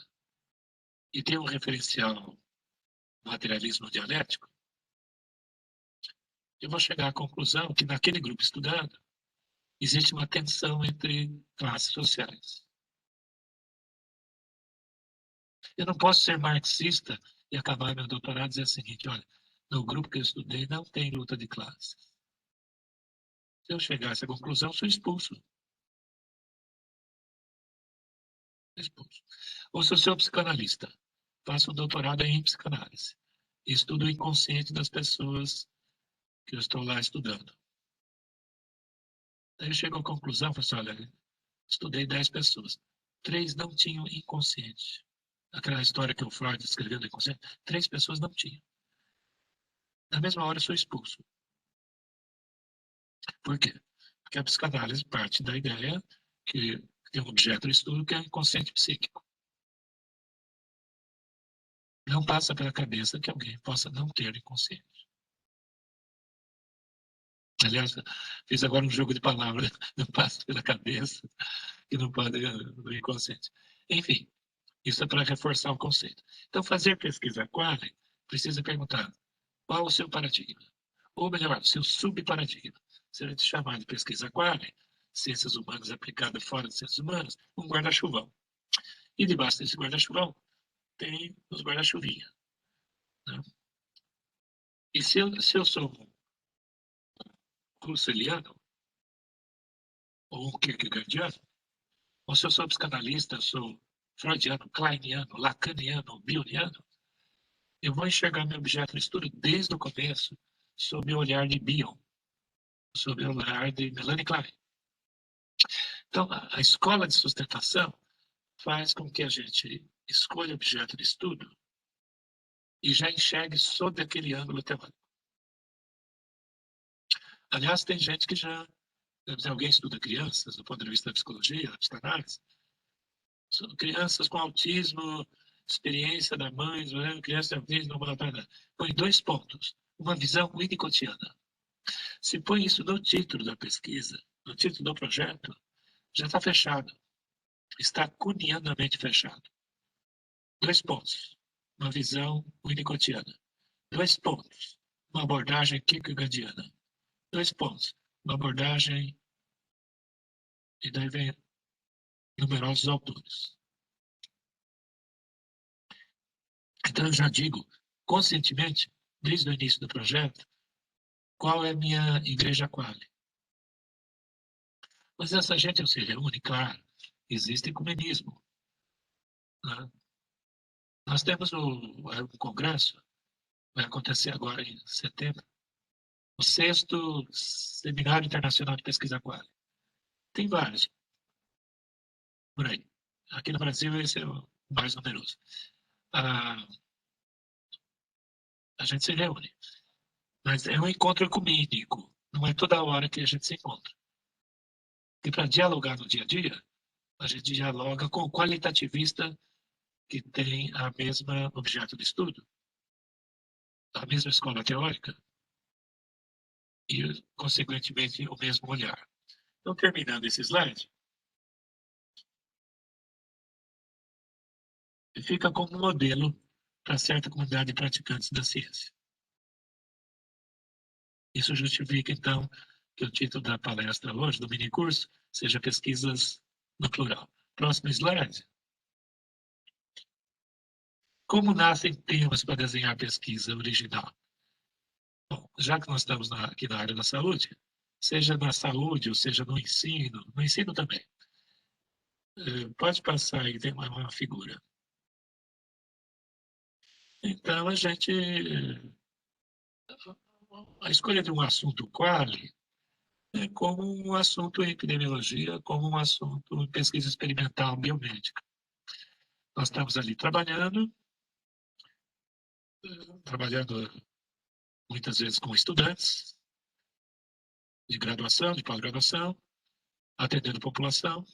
B: e tem um referencial materialismo dialético, eu vou chegar à conclusão que naquele grupo estudado existe uma tensão entre classes sociais. Eu não posso ser marxista e acabar meu doutorado e dizer o seguinte, olha, no grupo que eu estudei não tem luta de classes. Se eu chegar a essa conclusão, sou expulso. Expulso. Ou se eu sou psicanalista, faço um doutorado em psicanálise. Estudo o inconsciente das pessoas que eu estou lá estudando. Daí eu chego à conclusão, falo assim, olha, estudei 10 pessoas. 3 não tinham inconsciente. Aquela história que o Freud escreveu do inconsciente, 3 pessoas não tinham. Na mesma hora eu sou expulso. Por quê? Porque a psicanálise parte da ideia que tem um objeto de estudo que é o inconsciente psíquico. Não passa pela cabeça que alguém possa não ter inconsciente. Aliás, fiz agora um jogo de palavras, não passa pela cabeça que não pode do inconsciente. Enfim, isso é para reforçar o conceito. Então, fazer pesquisa quali precisa perguntar qual o seu paradigma? Ou melhor, o seu subparadigma. Se a gente chamar de pesquisa quali, ciências humanas aplicadas fora de ciências humanas, um guarda-chuvão. E debaixo desse guarda-chuvão tem os guarda-chuvinha. Né? E se eu sou um Russelliano, ou um Kierkegaardiano, ou se eu sou psicanalista, sou freudiano, kleiniano, lacaniano, bioniano, eu vou enxergar meu objeto de estudo desde o começo sob o olhar de Bion, sob o olhar de Melanie Klein. Então, a escola de sustentação faz com que a gente escolha objeto de estudo e já enxergue sob aquele ângulo teórico. Aliás, tem gente que já, se alguém estuda crianças, do ponto de vista da psicologia, da psicanálise, são crianças com autismo, experiência da mãe, criança de autismo, põe 2 pontos, uma visão winnicottiana. Se põe isso no título da pesquisa, no título do projeto, já está fechado. Está cunianamente fechado. 2 pontos. Uma visão winnicottiana. 2 pontos. Uma abordagem kierkegaardiana. 2 pontos. Uma abordagem. E daí vem numerosos autores. Então eu já digo, conscientemente, desde o início do projeto, qual é a minha igreja quali. Mas essa gente não se reúne, claro. Existe ecumenismo. Né? Nós temos o congresso, vai acontecer agora em setembro, o 6º Seminário Internacional de Pesquisa Quali. Tem vários por aí. Aqui no Brasil, esse é o mais numeroso. A gente se reúne, mas é um encontro ecumênico. Não é toda hora que a gente se encontra. E para dialogar no dia a dia, a gente dialoga com o qualitativista que tem a mesma objeto de estudo, a mesma escola teórica e, consequentemente, o mesmo olhar. Então, terminando esse slide, fica como modelo para certa comunidade de praticantes da ciência. Isso justifica, então, que o título da palestra hoje, do minicurso, seja Pesquisas no Plural. Próximo slide. Como nascem temas para desenhar pesquisa original? Bom, já que nós estamos aqui na área da saúde, seja na saúde ou seja no ensino também. Pode passar aí, tem uma figura. Então, a escolha de um assunto quali é como um assunto em epidemiologia, como um assunto em pesquisa experimental biomédica. Nós estamos ali trabalhando muitas vezes com estudantes de graduação, de pós-graduação, atendendo a população,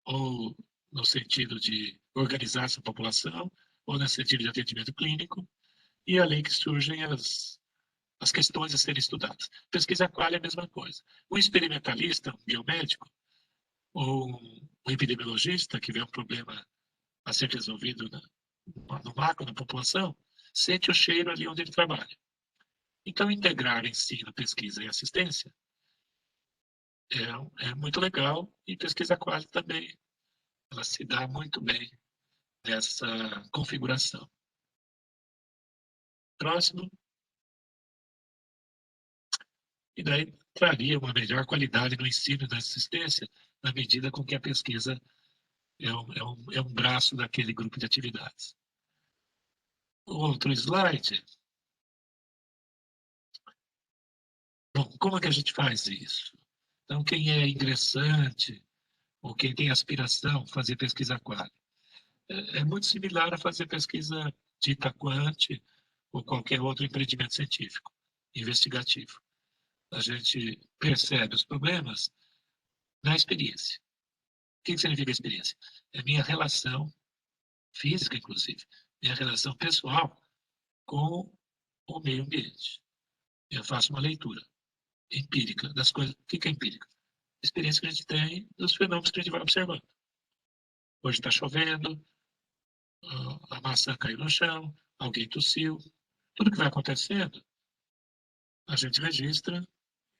B: ou no sentido de organizar essa população, ou no sentido de atendimento clínico, e é ali que surgem as questões a serem estudadas. Pesquisa qual é a mesma coisa. Um experimentalista, um biomédico, ou um epidemiologista que vê um problema a ser resolvido no macro da população, sente o cheiro ali onde ele trabalha. Então, integrar ensino, pesquisa e assistência é muito legal, e pesquisa quali também, ela se dá muito bem nessa configuração. Próximo. E daí traria uma melhor qualidade no ensino e na assistência, na medida com que a pesquisa é um braço daquele grupo de atividades. O outro slide. Bom, como é que a gente faz isso? Então, quem é ingressante ou quem tem aspiração a fazer pesquisa quali, é muito similar a fazer pesquisa dita quant ou qualquer outro empreendimento científico, investigativo. A gente percebe os problemas na experiência. O que significa experiência? É minha relação física, inclusive, minha relação pessoal com o meio ambiente. Eu faço uma leitura empírica das coisas. O que é empírica? A experiência que a gente tem dos fenômenos que a gente vai observando. Hoje está chovendo, a maçã caiu no chão, alguém tossiu. Tudo que vai acontecendo, a gente registra,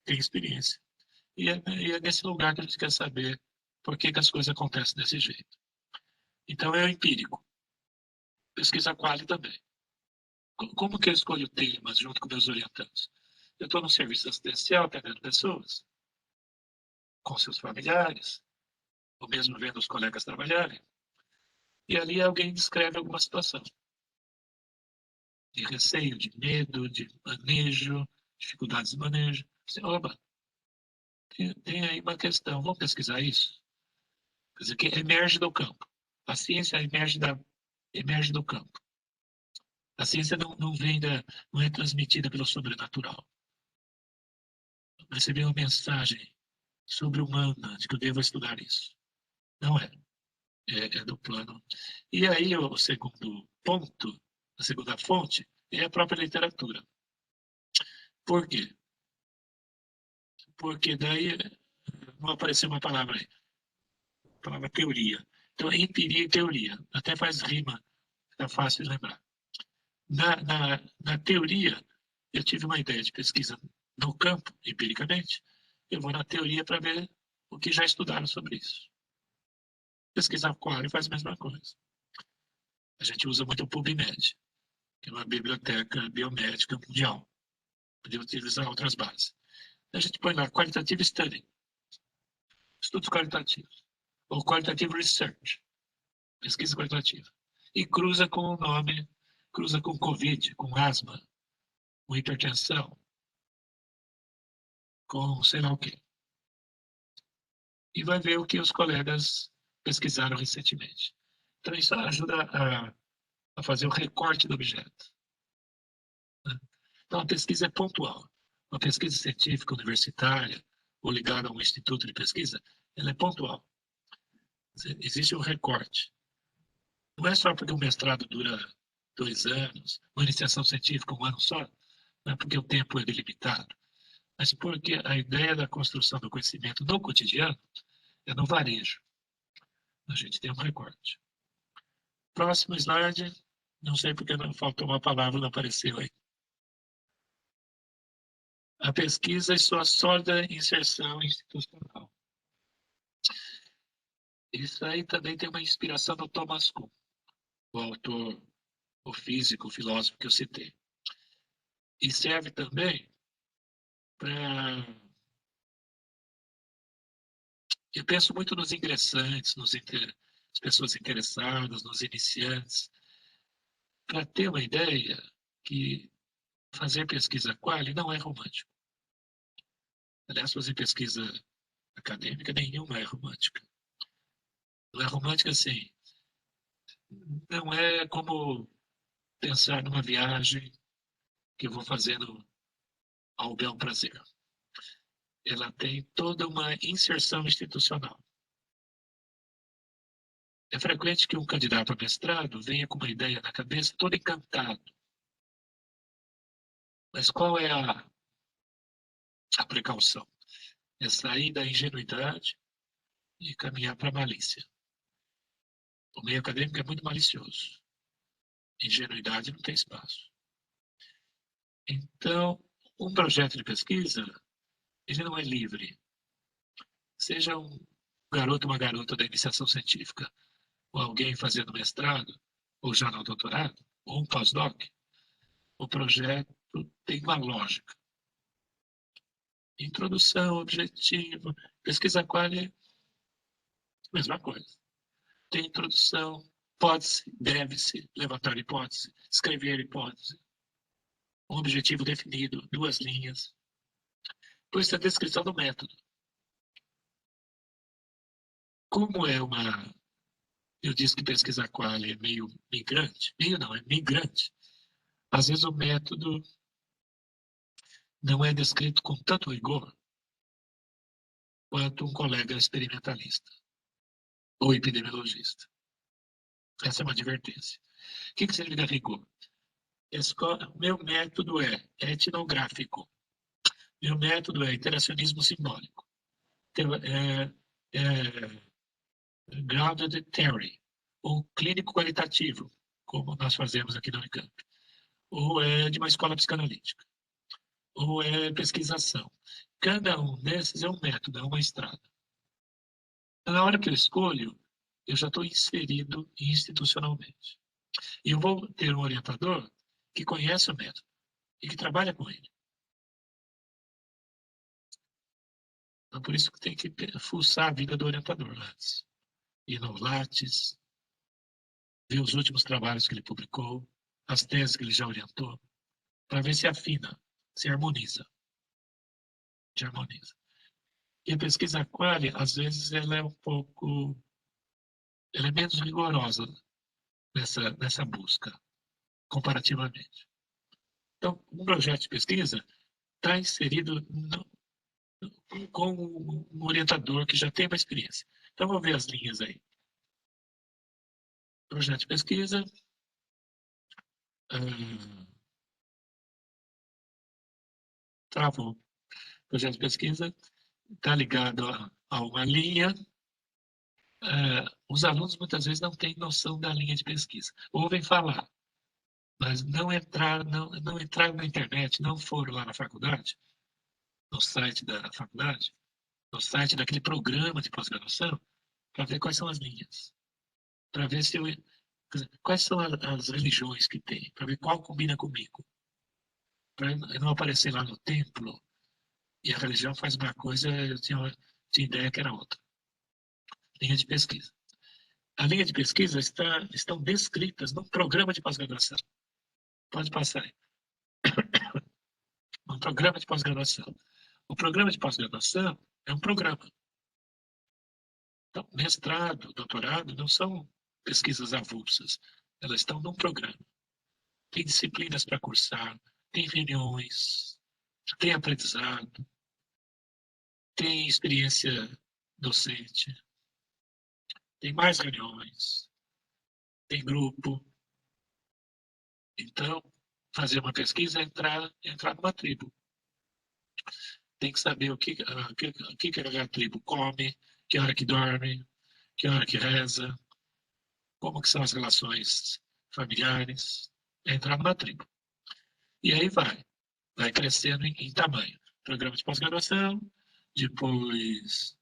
B: tem experiência. E é nesse lugar que a gente quer saber por que as coisas acontecem desse jeito. Então, é o empírico. Pesquisa quali também. Como que eu escolho temas junto com meus orientandos? Eu estou no serviço assistencial, atendendo pessoas, com seus familiares, ou mesmo vendo os colegas trabalharem, e ali alguém descreve alguma situação de receio, de medo, de manejo, dificuldades de manejo. Você, oba, tem aí uma questão, vamos pesquisar isso? Quer dizer, que emerge do campo. A ciência emerge do campo. A ciência não é transmitida pelo sobrenatural. Receber uma mensagem sobre-humana de que eu devo estudar isso. Não é. É do plano. E aí, o segundo ponto, a segunda fonte, é a própria literatura. Por quê? Porque daí não apareceu uma palavra aí, a palavra teoria. Então, é empiria e teoria. Até faz rima, fica fácil de lembrar. Na teoria, eu tive uma ideia de pesquisa no campo, empiricamente. Eu vou na teoria para ver o que já estudaram sobre isso. Pesquisa aquário faz a mesma coisa. A gente usa muito o PubMed, que é uma biblioteca biomédica mundial. Podia utilizar outras bases. A gente põe lá qualitative study, estudos qualitativos, ou qualitative research, pesquisa qualitativa, e cruza com o nome, cruza com Covid, com asma, com hipertensão, com sei lá o quê. E vai ver o que os colegas pesquisaram recentemente. Então, isso ajuda a fazer o recorte do objeto. Né? Então, a pesquisa é pontual. Uma pesquisa científica universitária, ou ligada a um instituto de pesquisa, ela é pontual. Existe um recorte. Não é só porque o mestrado dura 2 anos, uma iniciação científica 1 ano só, não é porque o tempo é delimitado, mas porque a ideia da construção do conhecimento no cotidiano é no varejo. A gente tem um recorte. Próximo slide. Não sei porque não faltou uma palavra, não apareceu aí. A pesquisa e sua sólida inserção institucional. Isso aí também tem uma inspiração do Thomas Kuhn, o autor, o físico, o filósofo que eu citei. E serve também para... Eu penso muito nos ingressantes, nas pessoas interessadas, nos iniciantes, para ter uma ideia que fazer pesquisa quali não é romântico. Aliás, fazer pesquisa acadêmica nenhuma é romântica. Não é romântica assim. Não é como pensar numa viagem que eu vou fazendo ao bel prazer. Ela tem toda uma inserção institucional. É frequente que um candidato a mestrado venha com uma ideia na cabeça todo encantado. Mas qual é a precaução? É sair da ingenuidade e caminhar para a malícia. O meio acadêmico é muito malicioso. Ingenuidade não tem espaço. Então, um projeto de pesquisa, ele não é livre. Seja um garoto ou uma garota da iniciação científica, ou alguém fazendo mestrado, ou já no doutorado, ou um pós-doc, o projeto tem uma lógica. Introdução, objetivo, pesquisa quali, mesma coisa. Tem introdução, pode-se, deve-se levantar hipótese, escrever hipótese, um objetivo definido, 2 linhas. Depois tem a descrição do método. Como é uma... Eu disse que pesquisa quali é meio migrante. Meio não, é migrante. Às vezes o método não é descrito com tanto rigor quanto um colega experimentalista ou epidemiologista. Essa é uma advertência. O que significa rigor? Meu método é etnográfico. Meu método é interacionismo simbólico. Grounded theory. Ou clínico qualitativo, como nós fazemos aqui na Unicamp. Ou é de uma escola psicanalítica. Ou é pesquisação. Cada um desses é um método, é uma estrada. Na hora que eu escolho, eu já estou inserido institucionalmente. E eu vou ter um orientador que conhece o método e que trabalha com ele. Então, por isso que tem que fuçar a vida do orientador antes. Ir no Lattes, ver os últimos trabalhos que ele publicou, as teses que ele já orientou, para ver se afina, se harmoniza. Se harmoniza. E a pesquisa quali, às vezes, ela é um pouco... Ela é menos rigorosa nessa busca, comparativamente. Então, um projeto de pesquisa está inserido com um orientador que já tem uma experiência. Então, vamos ver as linhas aí. Projeto de pesquisa. Travou. Projeto de pesquisa está ligado a uma linha. Os alunos, muitas vezes, não têm noção da linha de pesquisa. Ouvem falar, mas não entraram na internet, não foram lá na faculdade, no site da faculdade, no site daquele programa de pós-graduação, para ver quais são as linhas. Para ver quais são as religiões que tem, para ver qual combina comigo. Para não aparecer lá no templo e a religião faz uma coisa, eu tinha ideia que era outra. Linha de pesquisa. A linha de pesquisa estão descritas num programa de pós-graduação. Pode passar aí. Um programa de pós-graduação. O programa de pós-graduação é um programa. Então, mestrado, doutorado não são pesquisas avulsas. Elas estão num programa. Tem disciplinas para cursar, tem reuniões, tem aprendizado. tem experiência docente, tem mais reuniões, tem grupo. Então, fazer uma pesquisa é entrar numa tribo. Tem que saber o que a tribo come, que hora que dorme, que hora que reza, como que são as relações familiares. É entrar numa tribo. E aí vai crescendo em tamanho. Programa de pós-graduação, depois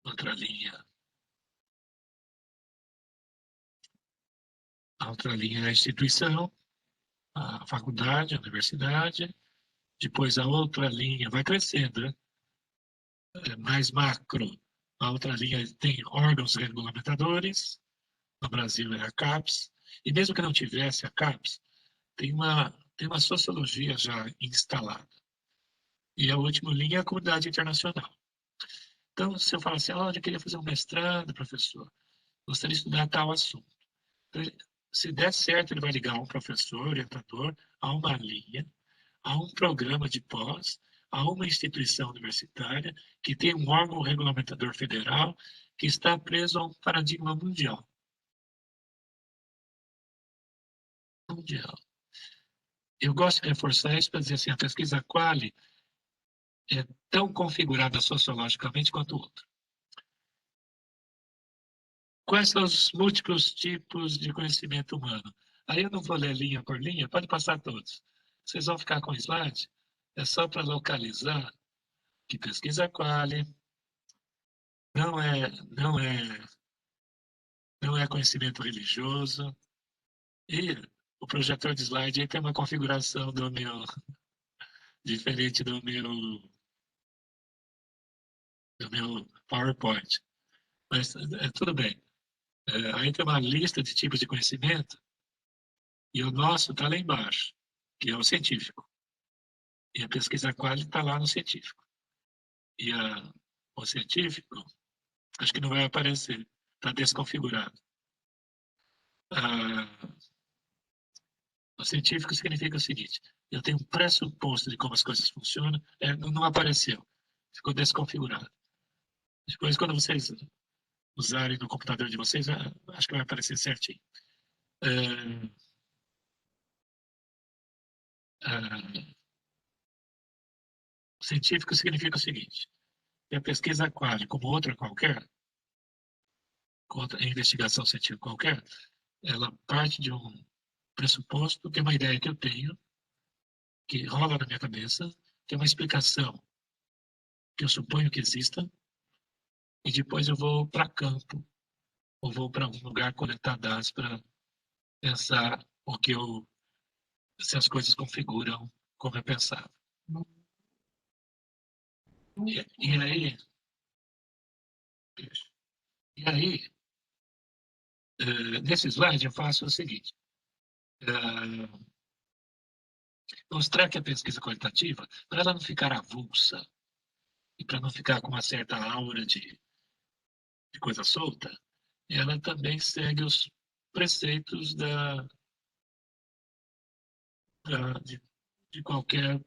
B: outra linha. A outra linha é a instituição, a faculdade, a universidade. Depois a outra linha vai crescendo, né? Mais macro. A outra linha tem órgãos regulamentadores. No Brasil é a CAPES. E mesmo que não tivesse a CAPES, tem uma sociologia já instalada. E a última linha é a comunidade internacional. Então, se eu falar assim, olha, eu queria fazer um mestrado, professor, gostaria de estudar tal assunto. Então, se der certo, ele vai ligar a um professor, orientador, a uma linha, a um programa de pós, a uma instituição universitária que tem um órgão regulamentador federal que está preso a um paradigma mundial. Mundial. Eu gosto de reforçar isso para dizer assim, a pesquisa Quali é tão configurada sociologicamente quanto o outro. Quais são os múltiplos tipos de conhecimento humano? Aí eu não vou ler linha por linha, pode passar todos. Vocês vão ficar com o slide? É só para localizar que pesquisa Quali não é, não é conhecimento religioso. E o projetor de slide aí tem uma configuração do meu diferente do meu PowerPoint. Mas tudo bem. Aí tem uma lista de tipos de conhecimento e o nosso está lá embaixo, que é o científico. E a pesquisa quali está lá no científico. E o científico, acho que não vai aparecer, está desconfigurado. Ah, o científico significa o seguinte: eu tenho um pressuposto de como as coisas funcionam, não apareceu, ficou desconfigurado. Depois, quando vocês usarem no computador de vocês, acho que vai aparecer certinho. Científico significa o seguinte: que a pesquisa quali, como outra qualquer, outra investigação científica qualquer, ela parte de um pressuposto, que é uma ideia que eu tenho, que rola na minha cabeça, tem uma explicação que eu suponho que exista, e depois eu vou para campo, ou vou para algum lugar coletar dados para pensar se as coisas configuram como eu pensava. E aí, nesse slide eu faço o seguinte: mostrar que a pesquisa qualitativa, para ela não ficar avulsa e para não ficar com uma certa aura de coisa solta, ela também segue os preceitos de qualquer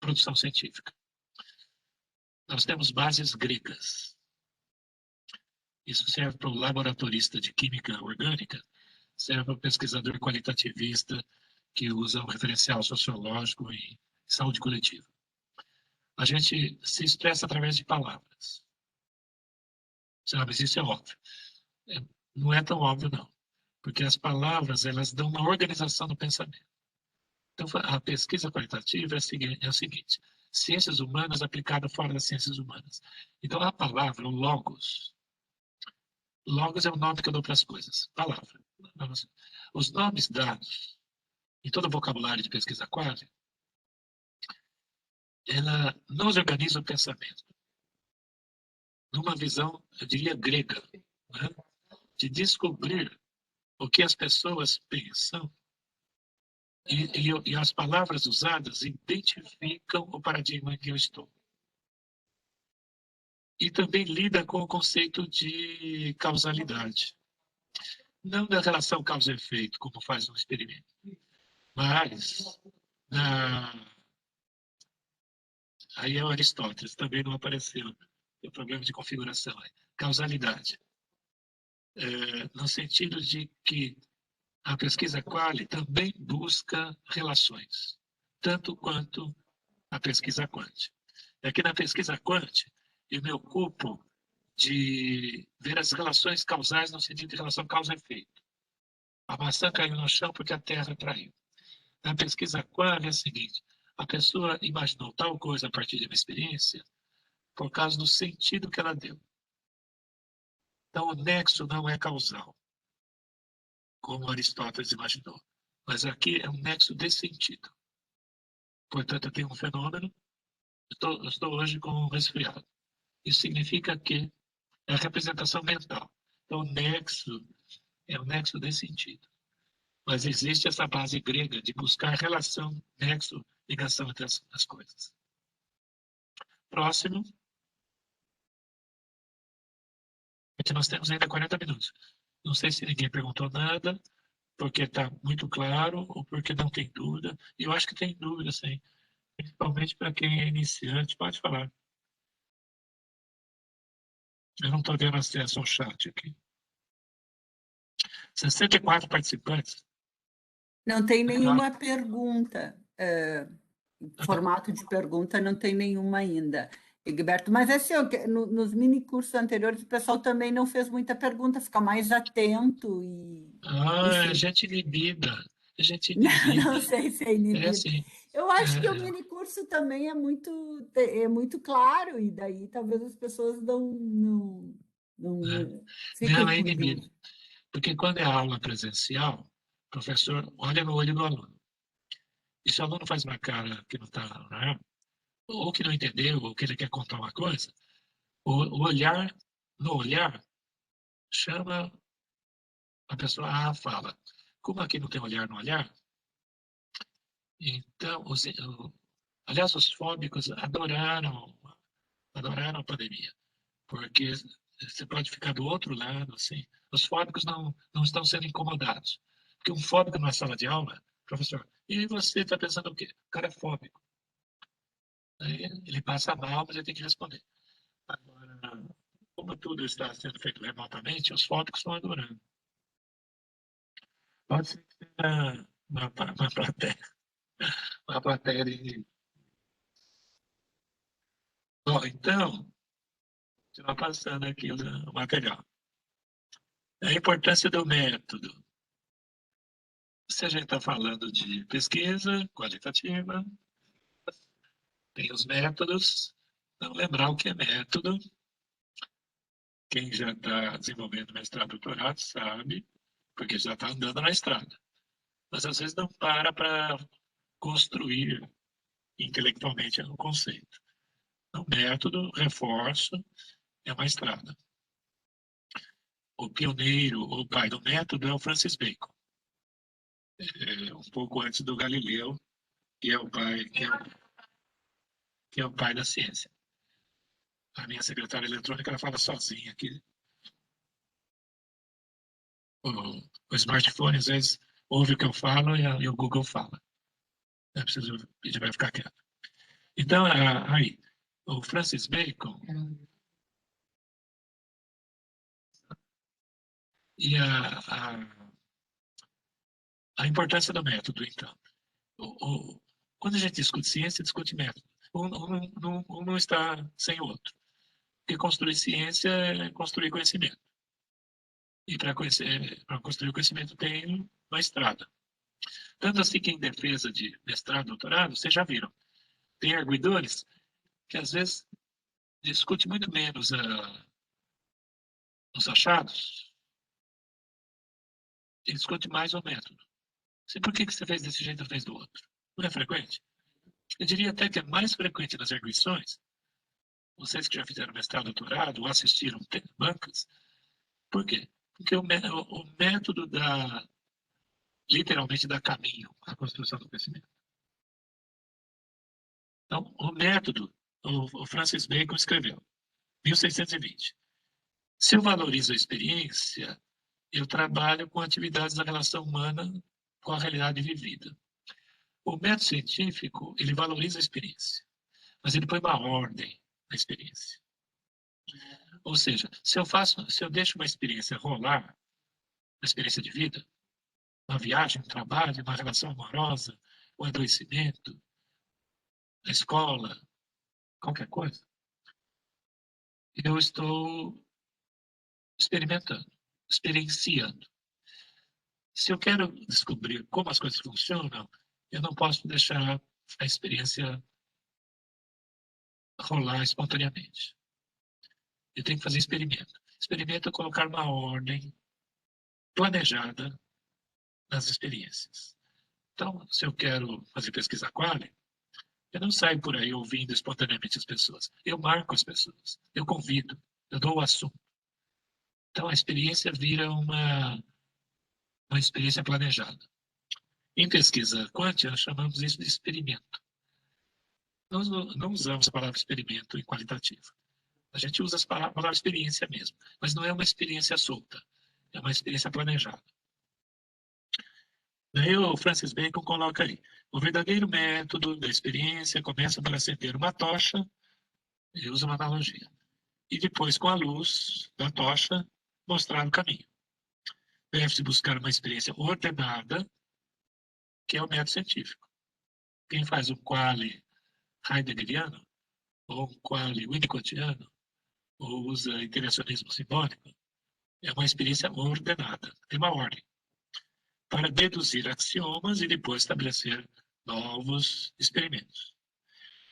B: produção científica. Nós temos bases gregas. Isso serve para o laboratorista de química orgânica, serve para o pesquisador qualitativista que usa o referencial sociológico em saúde coletiva. A gente se expressa através de palavras. Mas isso é óbvio. Não é tão óbvio, não. Porque as palavras, elas dão uma organização do pensamento. Então, a pesquisa qualitativa é o seguinte: ciências humanas aplicadas fora das ciências humanas. Então, a palavra, o logos é o nome que eu dou para as coisas. Palavra. Os nomes dados em todo o vocabulário de pesquisa quali, ela nos organiza o pensamento. Numa visão, eu diria, grega, né? De descobrir o que as pessoas pensam e as palavras usadas identificam o paradigma em que eu estou. E também lida com o conceito de causalidade. Não da relação causa-efeito, como faz um experimento, mas Aí é o Aristóteles, também não apareceu. Tem um problema de configuração aí. Causalidade. No sentido de que a pesquisa quali também busca relações, tanto quanto a pesquisa quant. É que na pesquisa quant eu me ocupo de ver as relações causais no sentido de relação causa-efeito. A maçã caiu no chão porque a terra traiu. Na pesquisa qual é a seguinte: a pessoa imaginou tal coisa a partir de uma experiência por causa do sentido que ela deu. Então, o nexo não é causal, como Aristóteles imaginou, mas aqui é um nexo de sentido. Portanto, eu tenho um fenômeno, eu estou hoje com um resfriado. Isso significa que é a representação mental. Então, o nexo é o nexo de sentido. Mas existe essa base grega de buscar relação, nexo, ligação entre as coisas. Próximo. Porque nós temos ainda 40 minutos. Não sei se ninguém perguntou nada, porque está muito claro ou porque não tem dúvida. E eu acho que tem dúvida, sim. Principalmente para quem é iniciante. Pode falar. Eu não estou vendo acesso ao chat aqui. 64 participantes.
A: Não tem
B: Legal.
A: nenhuma pergunta. Formato de pergunta não tem nenhuma ainda, Egberto. Mas assim, nos mini cursos anteriores o pessoal também não fez muita pergunta, fica mais atento e,
B: É
A: enfim,
B: gente inibida. É gente
A: não
B: inibida.
A: sei se é
B: É
A: inibido.
B: assim.
A: Eu acho que o
B: É,
A: mini curso também é muito claro, e daí talvez as pessoas não
B: não,
A: fiquem
B: é
A: com
B: inibido.
A: dúvida.
B: Porque quando é aula presencial, o professor olha no olho do aluno. E se o aluno faz uma cara que não está, né, ou que não entendeu, ou que ele quer contar uma coisa, o olhar, no olhar, chama a pessoa à fala. Como aqui não tem olhar no olhar, então, aliás, os fóbicos adoraram a pandemia, porque você pode ficar do outro lado, assim. Os fóbicos não estão sendo incomodados. Porque um fóbico numa sala de aula, professor, e você está pensando o quê? O cara é fóbico. Aí ele passa mal, mas ele tem que responder. Agora, como tudo está sendo feito remotamente, os fóbicos estão adorando. Pode ser que tenha uma plateia de... Bom, então, continuar passando aqui o material. A importância do método. Se a gente está falando de pesquisa qualitativa, tem os métodos. Não lembrar o que é método. Quem já está desenvolvendo mestrado e doutorado sabe, porque já está andando na estrada. Mas às vezes não para construir intelectualmente o conceito. O método, reforço, é uma estrada. O pioneiro, o pai do método é o Francis Bacon, um pouco antes do Galileu, que é o pai, que é o pai da ciência. A minha secretária eletrônica ela fala sozinha aqui. O smartphone às vezes ouve o que eu falo e o Google fala. Eu preciso pedir para ficar quieto. Então, aí, o Francis Bacon e a importância do método, então. Quando a gente discute ciência, discute método. Um não está sem o outro. Porque construir ciência é construir conhecimento. E para construir o conhecimento tem uma estrada. Tanto assim que em defesa de mestrado, doutorado, vocês já viram. Tem arguidores que às vezes discute muito menos os achados e discute mais o método. Sei por que você fez desse jeito ou fez do outro. Não é frequente? Eu diria até que é mais frequente nas arguições. Vocês que já fizeram mestrado, doutorado, ou assistiram bancas. Por quê? Porque o método literalmente dá caminho à construção do conhecimento. Então, o método, o Francis Bacon escreveu, 1620. Se eu valorizo a experiência, eu trabalho com atividades da relação humana com a realidade vivida. O método científico, ele valoriza a experiência, mas ele põe uma ordem na experiência. Ou seja, se eu deixo uma experiência rolar, uma experiência de vida, uma viagem, um trabalho, uma relação amorosa, um adoecimento, a escola, qualquer coisa, eu estou experimentando, experienciando. Se eu quero descobrir como as coisas funcionam, eu não posso deixar a experiência rolar espontaneamente. Eu tenho que fazer experimento. Experimento é colocar uma ordem planejada nas experiências. Então, se eu quero fazer pesquisa quali, eu não saio por aí ouvindo espontaneamente as pessoas. Eu marco as pessoas, eu convido, eu dou o assunto. Então, a experiência vira uma experiência planejada. Em pesquisa quântica, nós chamamos isso de experimento. Nós não usamos a palavra experimento em qualitativo. A gente usa a palavra experiência mesmo, mas não é uma experiência solta, é uma experiência planejada. Daí o Francis Bacon coloca aí, o verdadeiro método da experiência começa por acender uma tocha, ele usa uma analogia, e depois com a luz da tocha mostrar o caminho. Deve-se buscar uma experiência ordenada, que é o método científico. Quem faz um quali heideggeriano, ou um quali winnicottiano, ou usa interacionismo simbólico, é uma experiência ordenada, tem uma ordem, para deduzir axiomas e depois estabelecer novos experimentos.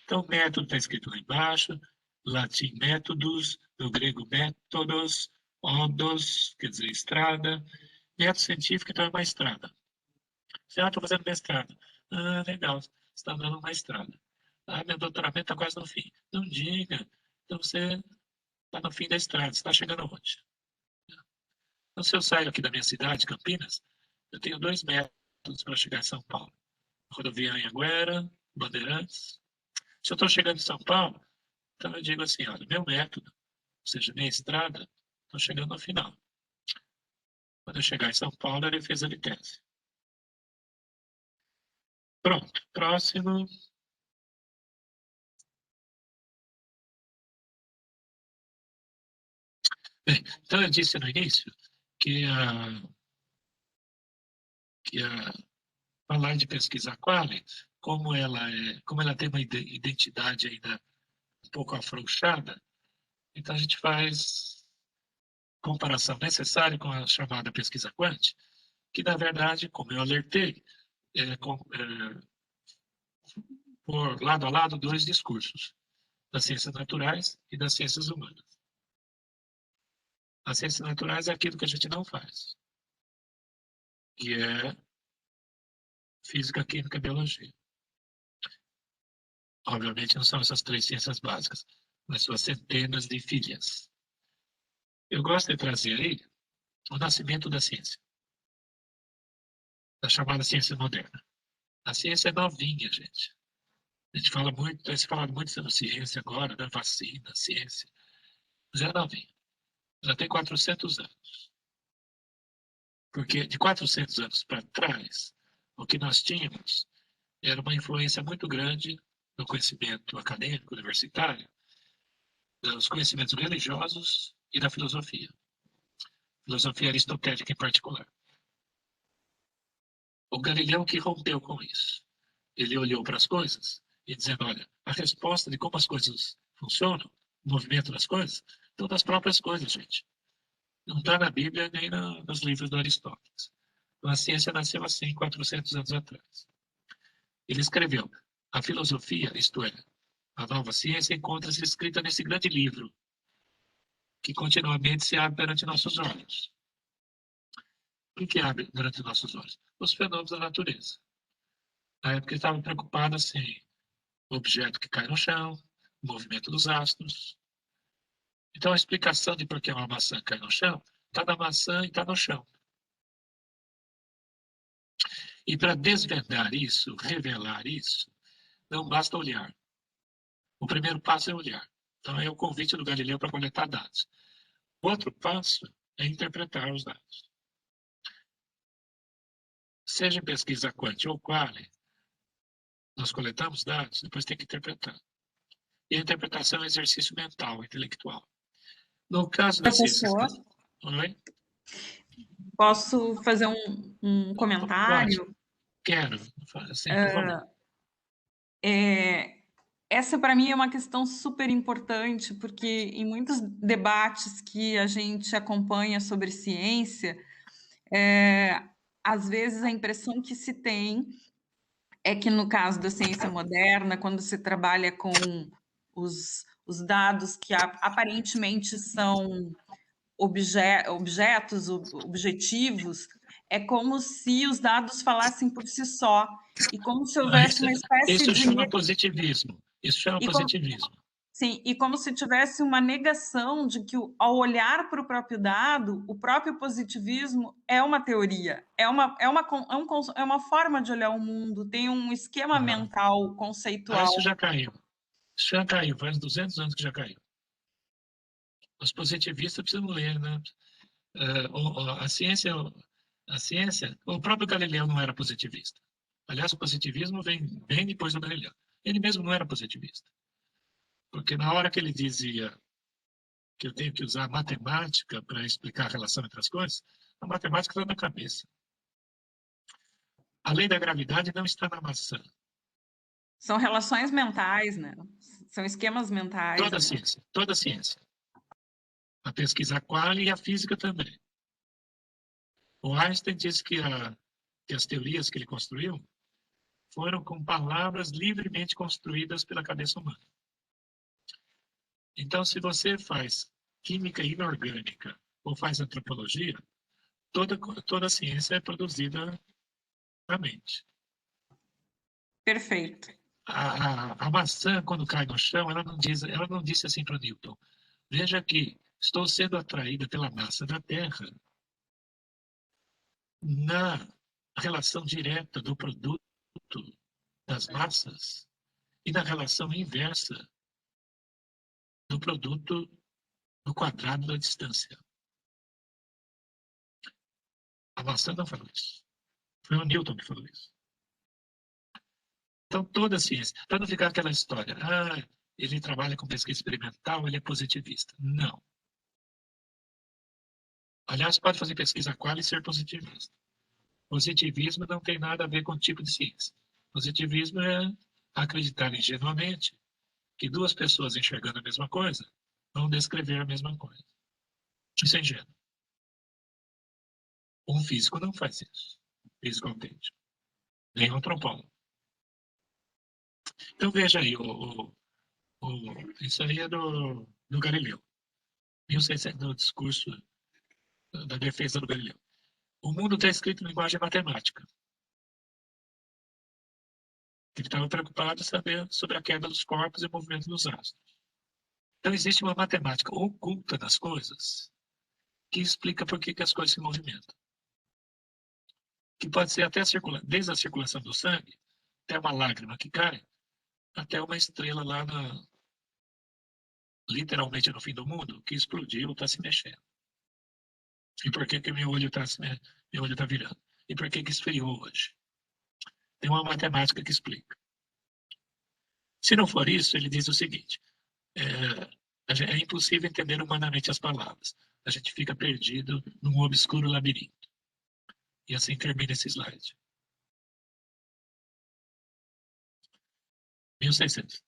B: Então, método está escrito lá embaixo, latim métodos, do grego métodos, odos, quer dizer estrada, método científico, então é uma estrada. Você, estou fazendo mestrado. Ah, legal, você está dando uma estrada. Ah, meu doutoramento está quase no fim. Não diga, então você está no fim da estrada, você está chegando onde? Então, se eu saio aqui da minha cidade, Campinas, eu tenho 2 métodos para chegar em São Paulo. Rodovia Anhanguera, Bandeirantes. Se eu estou chegando em São Paulo, então eu digo assim, olha, meu método, ou seja, minha estrada, estou chegando ao final. Quando eu chegar em São Paulo, a defesa de tese. Pronto, próximo. Bem, então eu disse no início que a falar de pesquisa quali, como ela tem uma identidade ainda um pouco afrouxada, então a gente faz comparação necessária com a chamada pesquisa quant, que na verdade, como eu alertei, por lado a lado 2 discursos, das ciências naturais e das ciências humanas. As ciências naturais é aquilo que a gente não faz, que é física, química e biologia. Obviamente não são essas 3 ciências básicas, mas suas centenas de filhas. Eu gosto de trazer aí o nascimento da ciência, da chamada ciência moderna. A ciência é novinha, gente. A gente fala muito, tem se falado muito sobre ciência agora, né? Vacina, ciência, mas é novinha. Já tem 400 anos. Porque de 400 anos para trás, o que nós tínhamos era uma influência muito grande no conhecimento acadêmico, universitário, dos conhecimentos religiosos e da filosofia aristotélica em particular. O Galileu que rompeu com isso. Ele olhou para as coisas e dizendo, olha, a resposta de como as coisas funcionam, o movimento das coisas, estão nas próprias coisas, gente. Não está na Bíblia nem nos livros do Aristóteles. Então, a ciência nasceu assim, 400 anos atrás. Ele escreveu, a filosofia, isto é, a nova ciência, encontra-se escrita nesse grande livro, que continuamente se abre perante nossos olhos. O que abre perante nossos olhos? Os fenômenos da natureza. Na época ele estava preocupado assim, o objeto que cai no chão, o movimento dos astros. Então a explicação de por que uma maçã cai no chão está na maçã e está no chão. E para desvendar isso, revelar isso, não basta olhar. O primeiro passo é olhar. Então é o convite do Galileu para coletar dados. O outro passo é interpretar os dados. Seja em pesquisa quant ou quali, nós coletamos dados, depois tem que interpretar. E a interpretação é um exercício mental, intelectual. No caso das ciências...
C: Professor,
B: Oi?
C: posso fazer um comentário?
B: Pode. Quero. Sim, por favor.
C: Essa, para mim, é uma questão super importante, porque em muitos debates que a gente acompanha sobre ciência, às vezes a impressão que se tem é que, no caso da ciência moderna, quando se trabalha com os dados que aparentemente são objetos, objetivos, é como se os dados falassem por si só, e como se houvesse uma espécie
B: Isso
C: de...
B: chama positivismo. Isso chama positivismo.
C: Sim, e como se tivesse uma negação de que, ao olhar para o próprio dado, o próprio positivismo é uma teoria, é uma forma de olhar o mundo, tem um esquema mental, conceitual.
B: Isso já caiu. Isso já caiu, faz 200 anos que já caiu. Os positivistas precisam ler, né? A ciência, o próprio Galileu não era positivista. Aliás, o positivismo vem bem depois do Galileu. Ele mesmo não era positivista. Porque na hora que ele dizia que eu tenho que usar matemática para explicar a relação entre as coisas, a matemática está na cabeça. A lei da gravidade não está na maçã.
C: São relações mentais, né? São esquemas mentais.
B: Toda ciência, toda ciência. A pesquisa quali e a física também. O Einstein disse que as teorias que ele construiu foram com palavras livremente construídas pela cabeça humana. Então, se você faz química inorgânica ou faz antropologia, toda ciência é produzida na mente.
C: Perfeito.
B: A maçã, quando cai no chão, ela não disse assim para Newton: veja que estou sendo atraída pela massa da Terra na relação direta do produto das massas e na relação inversa do produto do quadrado da distância. A maçã não falou isso. Foi o Newton que falou isso. Então, toda a ciência, para não ficar aquela história, ele trabalha com pesquisa experimental, ele é positivista. Não. Aliás, pode fazer pesquisa qual e ser positivista. Positivismo não tem nada a ver com o tipo de ciência. Positivismo é acreditar ingenuamente que duas pessoas enxergando a mesma coisa vão descrever a mesma coisa. Isso é ingênuo. Um físico não faz isso. Físico autêntico. Nem um antropólogo. Então veja aí, isso aí é do Galileu. 1600, no discurso da defesa do Galileu. O mundo está escrito em linguagem matemática. Ele estava preocupado em saber sobre a queda dos corpos e o movimento dos astros. Então existe uma matemática oculta nas coisas que explica por que as coisas se movimentam. Que pode ser até desde a circulação do sangue, até uma lágrima que cai, até uma estrela lá literalmente no fim do mundo, que explodiu, está se mexendo. E por que meu olho está virando? E por que esfriou hoje? Tem uma matemática que explica. Se não for isso, ele diz o seguinte: é impossível entender humanamente as palavras. A gente fica perdido num obscuro labirinto. E assim termina esse slide. 1600.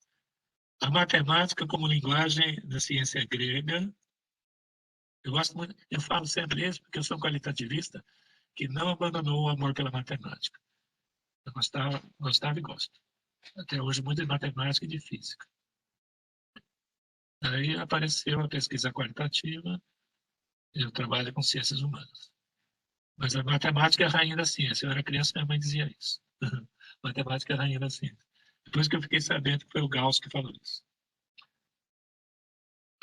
B: A matemática como linguagem da ciência grega. Eu gosto muito, eu falo sempre isso porque eu sou qualitativista que não abandonou o amor pela matemática. Eu gostava e gosto. Até hoje, muito de matemática e de física. Aí apareceu a pesquisa qualitativa, eu trabalho com ciências humanas. Mas a matemática é a rainha da ciência. Eu era criança, minha mãe dizia isso. Matemática é a rainha da ciência. Depois que eu fiquei sabendo que foi o Gauss que falou isso.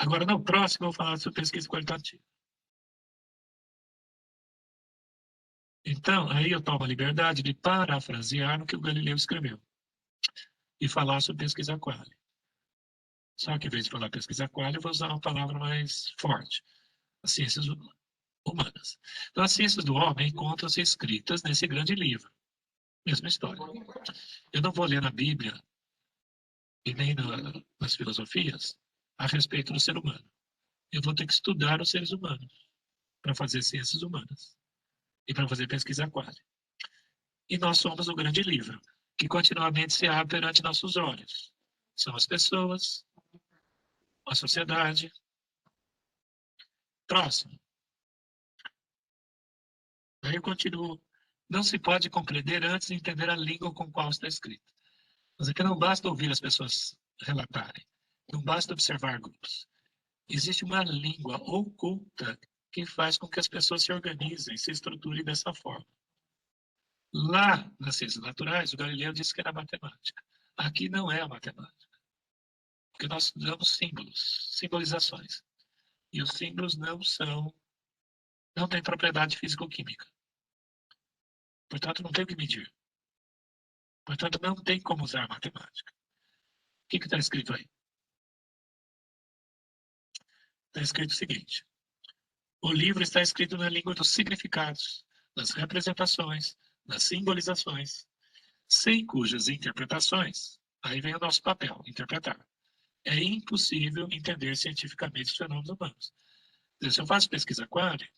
B: Agora, no próximo, eu vou falar sobre pesquisa qualitativa. Então, aí eu tomo a liberdade de parafrasear o que o Galileu escreveu e falar sobre pesquisa quali. Só que, em vez de falar pesquisa quali, eu vou usar uma palavra mais forte: as ciências humanas. Então, as ciências do homem encontram-se escritas nesse grande livro. Mesma história. Eu não vou ler na Bíblia e nem nas filosofias a respeito do ser humano. Eu vou ter que estudar os seres humanos para fazer ciências humanas e para fazer pesquisa aquática. E nós somos o grande livro, que continuamente se abre perante nossos olhos. São as pessoas, a sociedade. Próximo. Aí eu continuo. Não se pode compreender antes de entender a língua com qual está escrito. Mas aqui não basta ouvir as pessoas relatarem. Não basta observar grupos. Existe uma língua oculta que faz com que as pessoas se organizem, se estruturem dessa forma. Lá, nas ciências naturais, o Galileu disse que era matemática. Aqui não é a matemática. Porque nós damos símbolos, simbolizações. E os símbolos não têm propriedade físico-química. Portanto, não tem o que medir. Portanto, não tem como usar a matemática. O que está escrito aí? Está escrito o seguinte: o livro está escrito na língua dos significados, das representações, das simbolizações, sem cujas interpretações, aí vem o nosso papel, interpretar. É impossível entender cientificamente os fenômenos humanos. Se eu faço pesquisa aquática,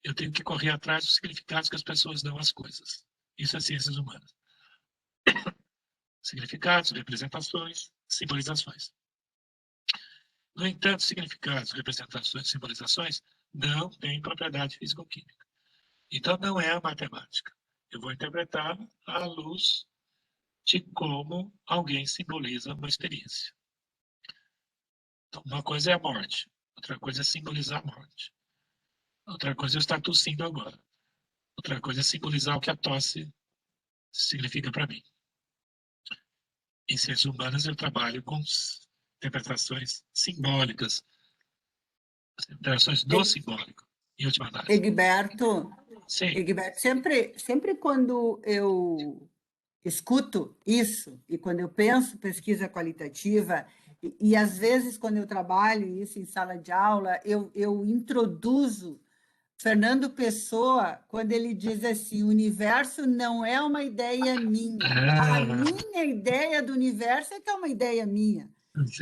B: eu tenho que correr atrás dos significados que as pessoas dão às coisas. Isso é ciências humanas. Significados, representações, simbolizações. No entanto, significados, representações, simbolizações não têm propriedade físico-química. Então, não é a matemática. Eu vou interpretar à luz de como alguém simboliza uma experiência. Então, uma coisa é a morte, outra coisa é simbolizar a morte. Outra coisa é eu estar tossindo agora. Outra coisa é simbolizar o que a tosse significa para mim. Em ciências humanas, eu trabalho com interpretações simbólicas, interpretações do simbólico, em última análise.
A: Egberto,
B: Sim.
A: sempre quando eu escuto isso, e quando eu penso pesquisa qualitativa, e às vezes quando eu trabalho isso em sala de aula, eu introduzo Fernando Pessoa, quando ele diz assim, o universo não é uma ideia minha. A minha ideia do universo é que é uma ideia minha.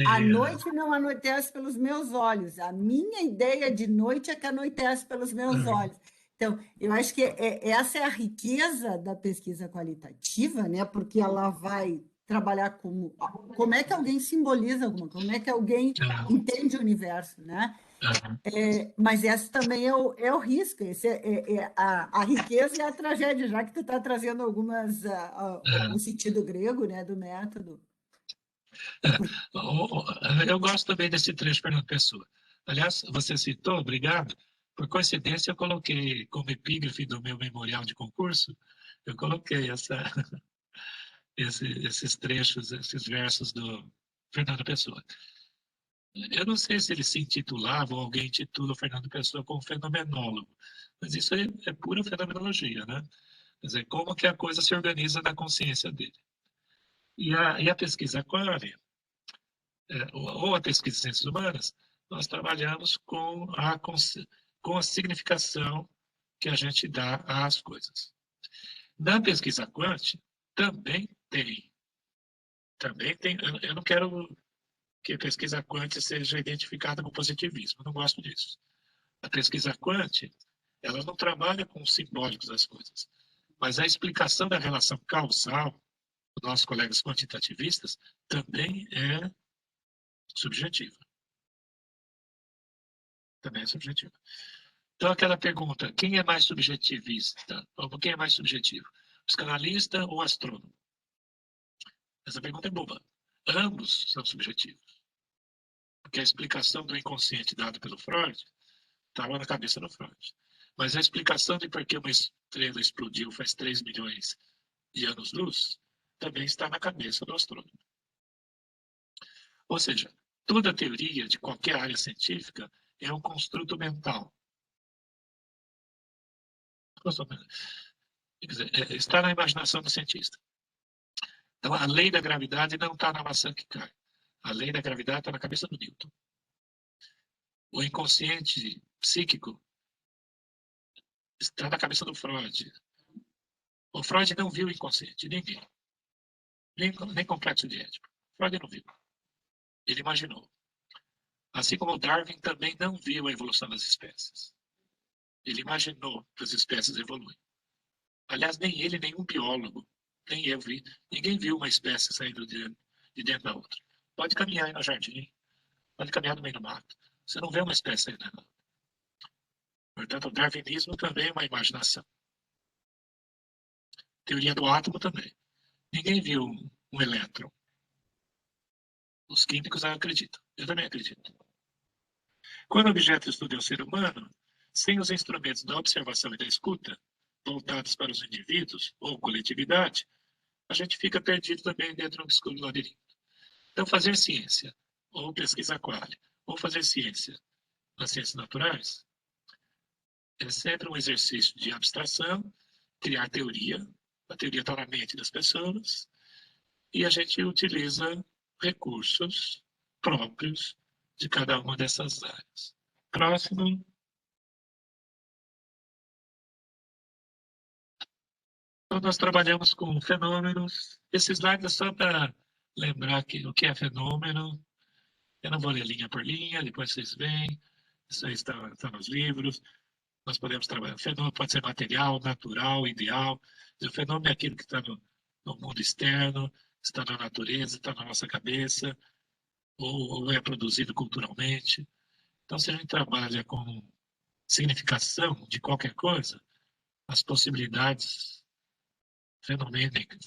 A: A noite não anoitece pelos meus olhos. A minha ideia de noite é que anoitece pelos meus olhos. Então, eu acho que essa é a riqueza da pesquisa qualitativa, né? Porque ela vai trabalhar como é que alguém simboliza alguma coisa, como é que alguém entende o universo, né? Mas essa também é o risco, a riqueza e a tragédia, já que tu está trazendo algumas o sentido grego, né, do método.
B: Eu gosto também desse trecho, Fernando Pessoa. Aliás, você citou, obrigado. Por coincidência, eu coloquei como epígrafe do meu memorial de concurso, eu coloquei esses trechos, esses versos do Fernando Pessoa. Eu não sei se ele se intitulava ou alguém intitula o Fernando Pessoa como fenomenólogo, mas isso é pura fenomenologia, né? Quer dizer, como que a coisa se organiza na consciência dele. E a pesquisa aquária, ou a pesquisa de ciências humanas, nós trabalhamos com a significação que a gente dá às coisas. Na pesquisa quântica, também tem. Eu não quero que a pesquisa quântica seja identificada com positivismo, eu não gosto disso. A pesquisa quântica, ela não trabalha com os simbólicos das coisas, mas a explicação da relação causal, dos nossos colegas quantitativistas, também é subjetiva. Também é subjetiva. Então, aquela pergunta, quem é mais subjetivista? Ou quem é mais subjetivo? Psicanalista ou astrônomo? Essa pergunta é boba. Ambos são subjetivos. Porque a explicação do inconsciente dada pelo Freud estava na cabeça do Freud. Mas a explicação de por que uma estrela explodiu faz 3 milhões de anos-luz também está na cabeça do astrônomo. Ou seja, toda teoria de qualquer área científica é um construto mental. Quer dizer, está na imaginação do cientista. Então, a lei da gravidade não está na maçã que cai. A lei da gravidade está na cabeça do Newton. O inconsciente psíquico está na cabeça do Freud. O Freud não viu o inconsciente, ninguém. nem complexo de Édipo. Freud não viu. Ele imaginou. Assim como Darwin também não viu a evolução das espécies. Ele imaginou que as espécies evoluem. Aliás, nem ele, nenhum biólogo, nem eu vi, ninguém viu uma espécie saindo de dentro da outra. Pode caminhar aí no jardim, pode caminhar no meio do mato. Você não vê uma espécie saindo da outra. Portanto, o darwinismo também é uma imaginação. Teoria do átomo também. Ninguém viu um elétron. Os químicos acreditam. Eu também acredito. Quando o objeto estuda é o ser humano, sem os instrumentos da observação e da escuta, voltados para os indivíduos ou coletividade, a gente fica perdido também dentro do escuro labirinto. Então, fazer ciência, ou pesquisa aquária, ou fazer ciência nas ciências naturais, é sempre um exercício de abstração, criar teoria, a teoria está na mente das pessoas, e a gente utiliza recursos próprios de cada uma dessas áreas. Próximo. Então, nós trabalhamos com fenômenos. Esse slide é só para lembrar o que é fenômeno. Eu não vou ler linha por linha, depois vocês veem. Isso aí está nos livros. Nós podemos trabalhar. Fenômeno pode ser material, natural, ideal. O fenômeno é aquilo que está no mundo externo, está na natureza, está na nossa cabeça, ou é produzido culturalmente. Então, se a gente trabalha com significação de qualquer coisa, as possibilidades fenomênicas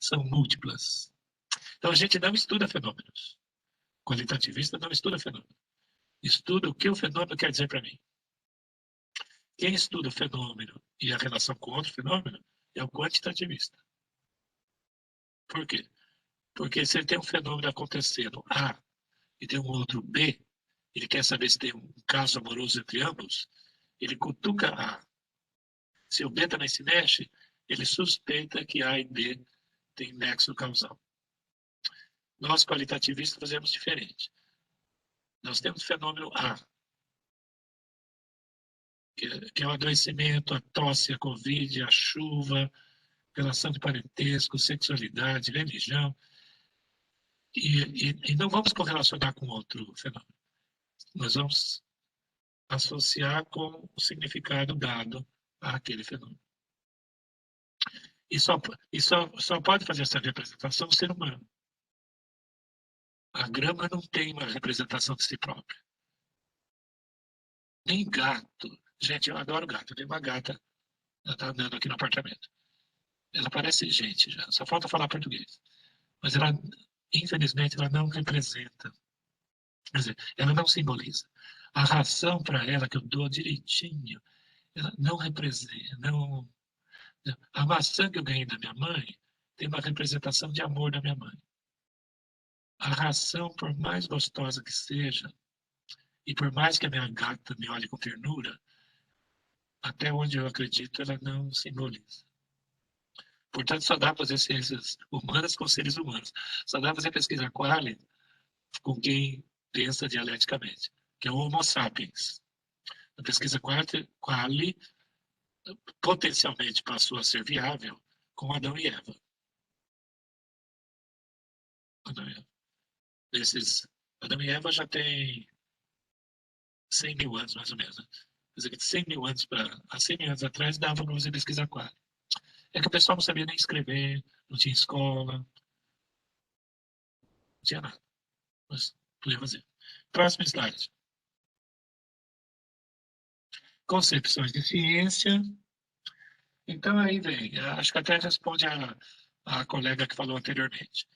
B: são múltiplas. Então, a gente não estuda fenômenos. O qualitativista não estuda fenômeno. Estuda o que o fenômeno quer dizer para mim. Quem estuda o fenômeno e a relação com outro fenômeno é o quantitativista. Por quê? Porque se ele tem um fenômeno acontecendo A e tem um outro B, ele quer saber se tem um caso amoroso entre ambos, ele cutuca A. Se o B também se mexe, ele suspeita que A e B têm nexo causal. Nós, qualitativistas, fazemos diferente. Nós temos o fenômeno A, que é o adoecimento, a tosse, a Covid, a chuva, relação de parentesco, sexualidade, religião. E não vamos correlacionar com outro fenômeno. Nós vamos associar com o significado dado àquele fenômeno. E só pode fazer essa representação o ser humano. A grama não tem uma representação de si própria. Nem gato. Gente, eu adoro gato. Tem uma gata, ela está andando aqui no apartamento. Ela parece gente já, só falta falar português. Mas ela, infelizmente, ela não representa. Quer dizer, ela não simboliza. A ração para ela que eu dou direitinho, ela não representa. Não, a maçã que eu ganhei da minha mãe tem uma representação de amor da minha mãe. A ração, por mais gostosa que seja, e por mais que a minha gata me olhe com ternura, até onde eu acredito, ela não simboliza. Portanto, só dá para fazer ciências humanas com seres humanos. Só dá para fazer pesquisa quali com quem pensa dialeticamente, que é o Homo sapiens. A pesquisa quali potencialmente passou a ser viável com Adão e Eva. Adão e Eva já tem 100 mil anos, mais ou menos. Quer dizer, que 100 mil anos há 100 mil anos atrás dava para você pesquisar quali. É que o pessoal não sabia nem escrever, não tinha escola, não tinha nada. Mas podia fazer. Próximo slide. Concepções de ciência. Então, aí vem, acho que até responde a colega que falou anteriormente.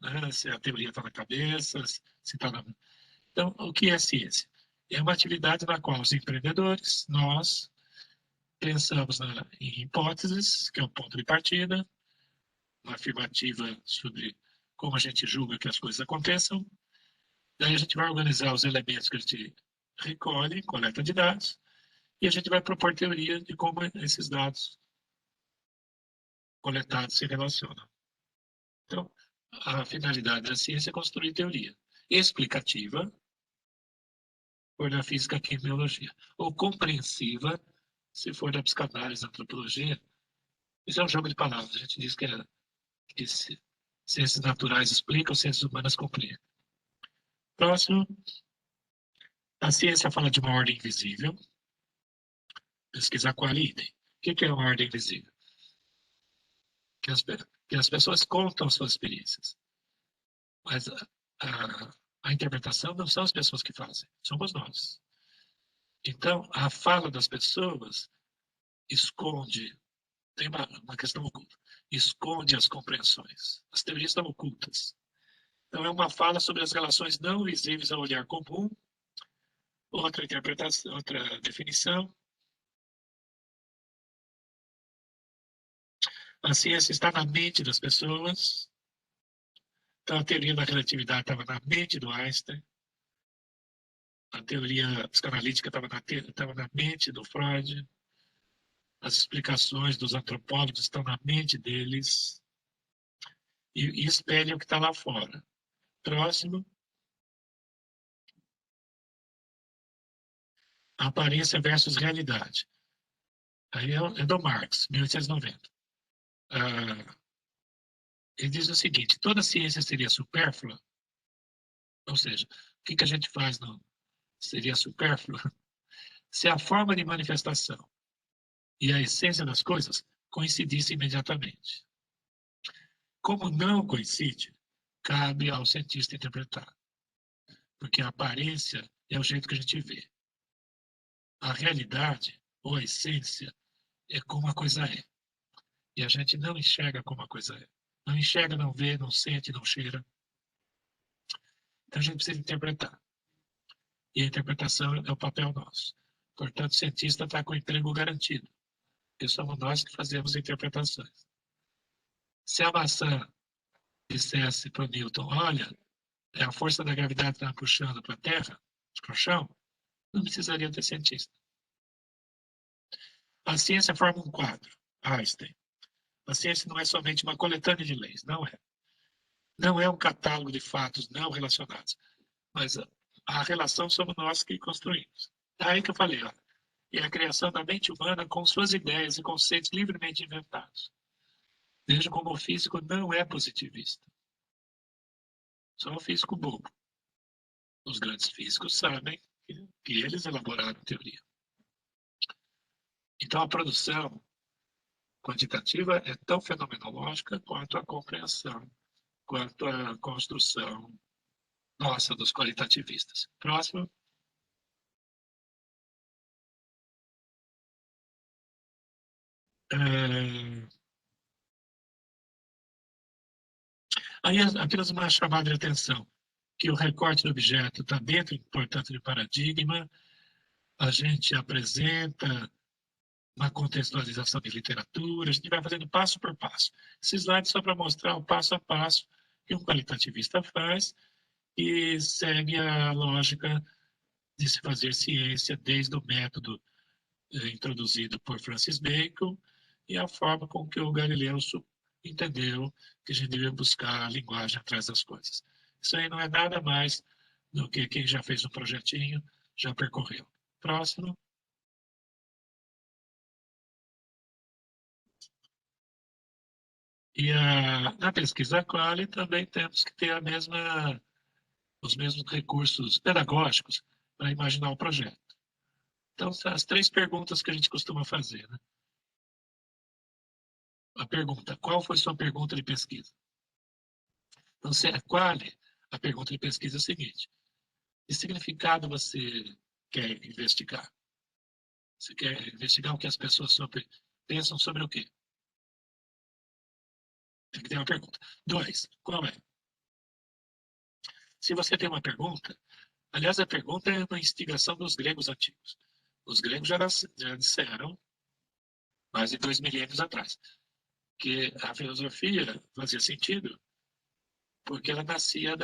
B: Né? Se a teoria está na cabeça, se está na... Então, o que é ciência? É uma atividade na qual os empreendedores, nós, pensamos em hipóteses, que é o ponto de partida, uma afirmativa sobre como a gente julga que as coisas aconteçam. Daí a gente vai organizar os elementos que a gente recolhe, coleta de dados, e a gente vai propor teoria de como esses dados coletados se relacionam. Então, a finalidade da ciência é construir teoria explicativa, for da física, química e biologia, ou compreensiva, se for da psicanálise, antropologia, Isso é um jogo de palavras. A gente diz que ciências naturais explicam, ciências humanas complicam. Próximo, a ciência fala de uma ordem invisível. Pesquisa qual idem. O que é uma ordem invisível? Que as pessoas contam suas experiências. Mas a interpretação não são as pessoas que fazem, somos nós. Então, a fala das pessoas esconde, tem uma questão oculta, esconde as compreensões. As teorias estão ocultas. Então, é uma fala sobre as relações não visíveis ao olhar comum. Outra interpretação, outra definição. A ciência está na mente das pessoas. Então, a teoria da relatividade estava na mente do Einstein. A teoria psicanalítica estava na mente do Freud. As explicações dos antropólogos estão na mente deles. E espelham o que está lá fora. Próximo. Aparência versus realidade. Aí é do Marx, 1890. Ele diz o seguinte: toda ciência seria supérflua, ou seja, o que a gente faz não seria supérfluo, se a forma de manifestação e a essência das coisas coincidissem imediatamente. Como não coincide, cabe ao cientista interpretar, porque a aparência é o jeito que a gente vê. A realidade, ou a essência, é como a coisa é. E a gente não enxerga como a coisa é. Não enxerga, não vê, não sente, não cheira. Então a gente precisa interpretar. E a interpretação é o papel nosso. Portanto, o cientista está com o emprego garantido. Porque somos nós que fazemos interpretações. Se a maçã dissesse para o Newton, olha, é a força da gravidade que está puxando para a Terra, para o chão, não precisaria ter cientista. A ciência forma um quadro, Einstein. A ciência não é somente uma coletânea de leis, não é. Não é um catálogo de fatos não relacionados, mas a relação somos nós que construímos. Daí que eu falei, ó, é a criação da mente humana com suas ideias e conceitos livremente inventados. Veja como o físico não é positivista. Só o físico bobo. Os grandes físicos sabem que eles elaboraram a teoria. Então, a produção quantitativa é tão fenomenológica quanto a compreensão, quanto a construção nossa dos qualitativistas. Próximo. Aí apenas uma chamada de atenção, que o recorte do objeto está dentro, portanto, do paradigma. A gente apresenta uma contextualização de literatura, a gente vai fazendo passo por passo. Esse slide só para mostrar o passo a passo que um qualitativista faz e segue a lógica de se fazer ciência desde o método introduzido por Francis Bacon e a forma com que o Galileu entendeu que a gente devia buscar a linguagem atrás das coisas. Isso aí não é nada mais do que quem já fez um projetinho já percorreu. Próximo. E na pesquisa quali também temos que ter os mesmos recursos pedagógicos para imaginar o projeto. Então, são as 3 perguntas que a gente costuma fazer. Né? A pergunta, qual foi sua pergunta de pesquisa? Então, se é quali, a pergunta de pesquisa é a seguinte: que significado você quer investigar? Você quer investigar o que as pessoas pensam sobre o quê? Tem que ter uma pergunta. 2, qual é? Se você tem uma pergunta, aliás, a pergunta é uma instigação dos gregos antigos. Os gregos já disseram, mais de 2 milênios atrás, que a filosofia fazia sentido porque ela nascia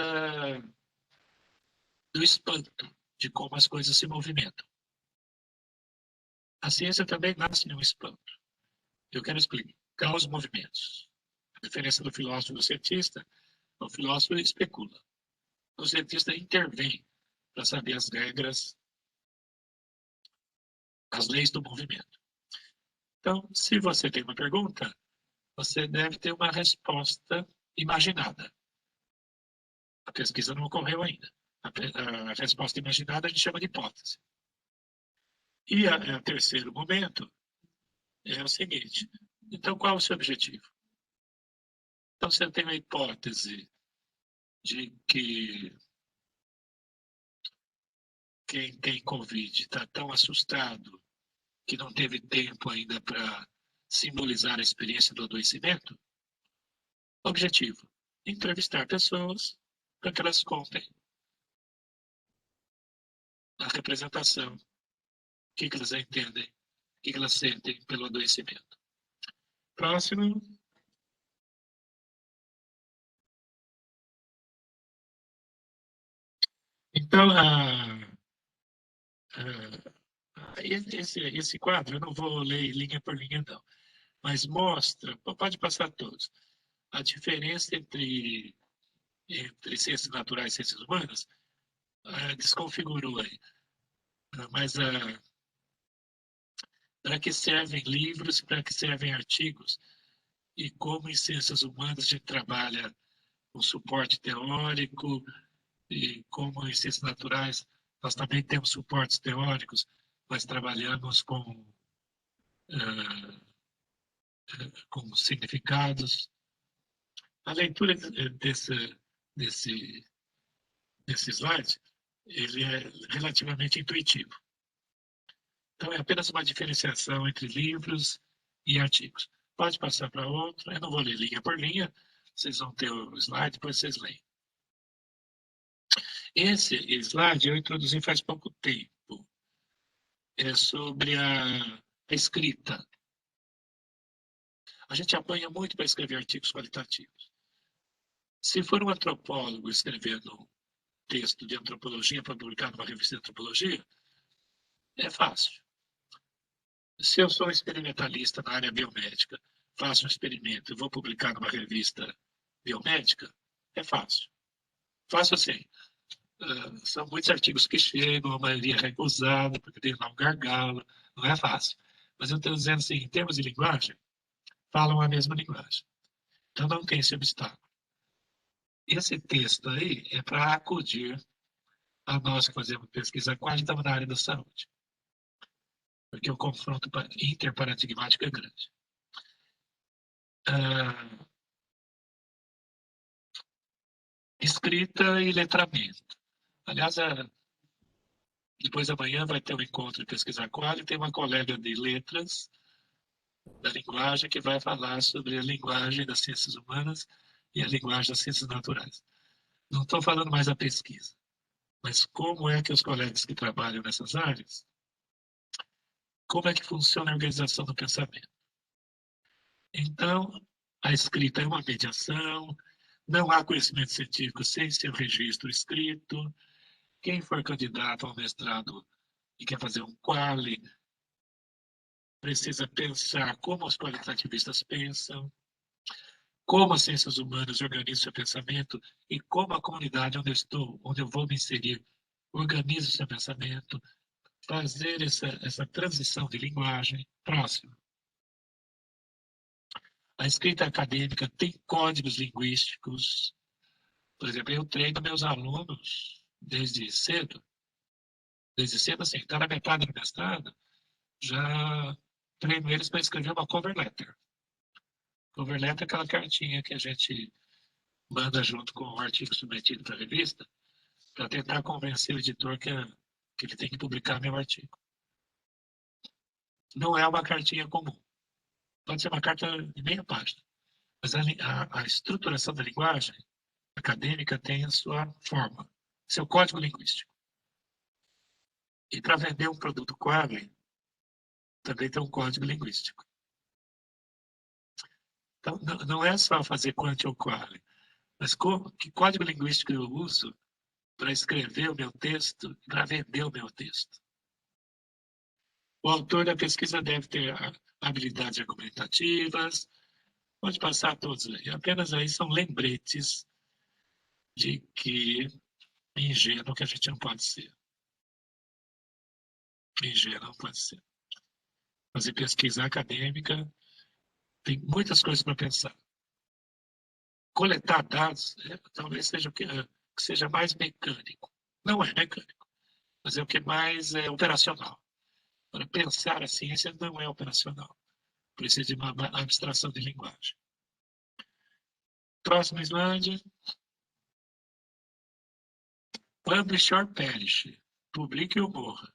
B: do espanto de como as coisas se movimentam. A ciência também nasce de um espanto. Eu quero explicar os movimentos. A diferença do filósofo e do cientista, o filósofo especula. O cientista intervém para saber as regras, as leis do movimento. Então, se você tem uma pergunta, você deve ter uma resposta imaginada. A pesquisa não ocorreu ainda. A resposta imaginada a gente chama de hipótese. E o terceiro momento é o seguinte: então, qual é o seu objetivo? Então, você tem a hipótese de que quem tem Covid está tão assustado que não teve tempo ainda para simbolizar a experiência do adoecimento? Objetivo: entrevistar pessoas para que elas contem a representação, o que elas entendem, o que elas sentem pelo adoecimento. Próximo. Então, esse quadro, eu não vou ler linha por linha, não, mas mostra, pode passar todos, a diferença entre ciências naturais e ciências humanas. Desconfigurou aí. Mas para que servem livros, para que servem artigos, e como em ciências humanas a gente trabalha com suporte teórico, e como em ciências naturais nós também temos suportes teóricos, mas trabalhamos com significados. A leitura desse slide, ele é relativamente intuitivo. Então, é apenas uma diferenciação entre livros e artigos. Pode passar para outro, eu não vou ler linha por linha, vocês vão ter o slide, depois vocês leem. Esse slide eu introduzi faz pouco tempo. É sobre a escrita. A gente apanha muito para escrever artigos qualitativos. Se for um antropólogo escrevendo um texto de antropologia para publicar numa revista de antropologia, é fácil. Se eu sou experimentalista na área biomédica, faço um experimento e vou publicar numa revista biomédica, é fácil. Fácil assim. São muitos artigos que chegam, a maioria é recusada, porque tem lá um gargalo, não é fácil. Mas eu estou dizendo assim, em termos de linguagem, falam a mesma linguagem. Então não tem esse obstáculo. Esse texto aí é para acudir a nós que fazemos pesquisa qualitativa na área da saúde. Porque o confronto interparadigmático é grande. Escrita e letramento. Aliás, depois amanhã vai ter um encontro de pesquisa qual e tem uma colega de letras da linguagem que vai falar sobre a linguagem das ciências humanas e a linguagem das ciências naturais. Não estou falando mais da pesquisa, mas como é que os colegas que trabalham nessas áreas, como é que funciona a organização do pensamento. Então, a escrita é uma mediação, não há conhecimento científico sem seu registro escrito. Quem for candidato ao mestrado e quer fazer um quali, precisa pensar como os qualitativistas pensam, como as ciências humanas organizam seu pensamento e como a comunidade onde eu estou, onde eu vou me inserir, organiza o seu pensamento, fazer essa transição de linguagem. Próximo. A escrita acadêmica tem códigos linguísticos. Por exemplo, eu treino meus alunos desde cedo, assim, está na metade do mestrado, já treino eles para escrever uma cover letter. Cover letter é aquela cartinha que a gente manda junto com o artigo submetido para a revista, para tentar convencer o editor que ele tem que publicar meu artigo. Não é uma cartinha comum. Pode ser uma carta de meia página. Mas a estruturação da linguagem acadêmica tem a sua forma, seu código linguístico. E para vender um produto quali, também tem um código linguístico. Então, não é só fazer quanti ou quali, mas que código linguístico eu uso para escrever o meu texto, para vender o meu texto. O autor da pesquisa deve ter habilidades argumentativas, pode passar todos aí. Apenas aí são lembretes de que ingênuo que a gente não pode ser. Ingênuo não pode ser. Fazer pesquisa acadêmica Tem muitas coisas para pensar. Coletar dados talvez seja o que seja mais mecânico. Não é mecânico, mas é o que mais é operacional. Para pensar a ciência não é operacional. Precisa de uma abstração de linguagem. Próximo slide. Publish or perish. Publique ou morra.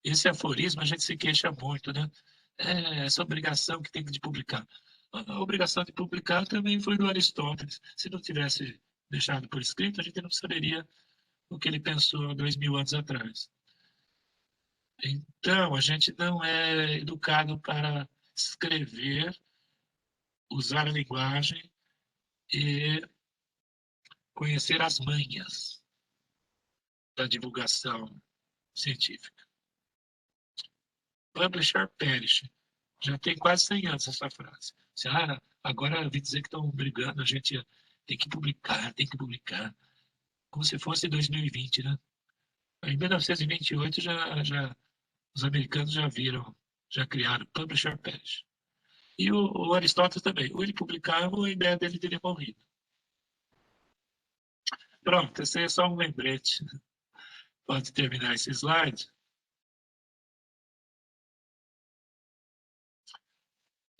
B: Esse aforismo a gente se queixa muito, né? Essa obrigação que tem de publicar. A obrigação de publicar também foi do Aristóteles. Se não tivesse deixado por escrito, a gente não saberia o que ele pensou 2000 anos atrás. Então, a gente não é educado para escrever, usar a linguagem e conhecer as manhas da divulgação científica. Publish or perish. Já tem quase 100 anos essa frase. Agora eu vi dizer que estão brigando, a gente tem que publicar. Como se fosse 2020, né? Em 1928, os americanos já criaram Publish or perish. E o Aristóteles também. Ou ele publicava ou a ideia dele teria morrido. Pronto, esse é só um lembrete. Pode terminar esse slide.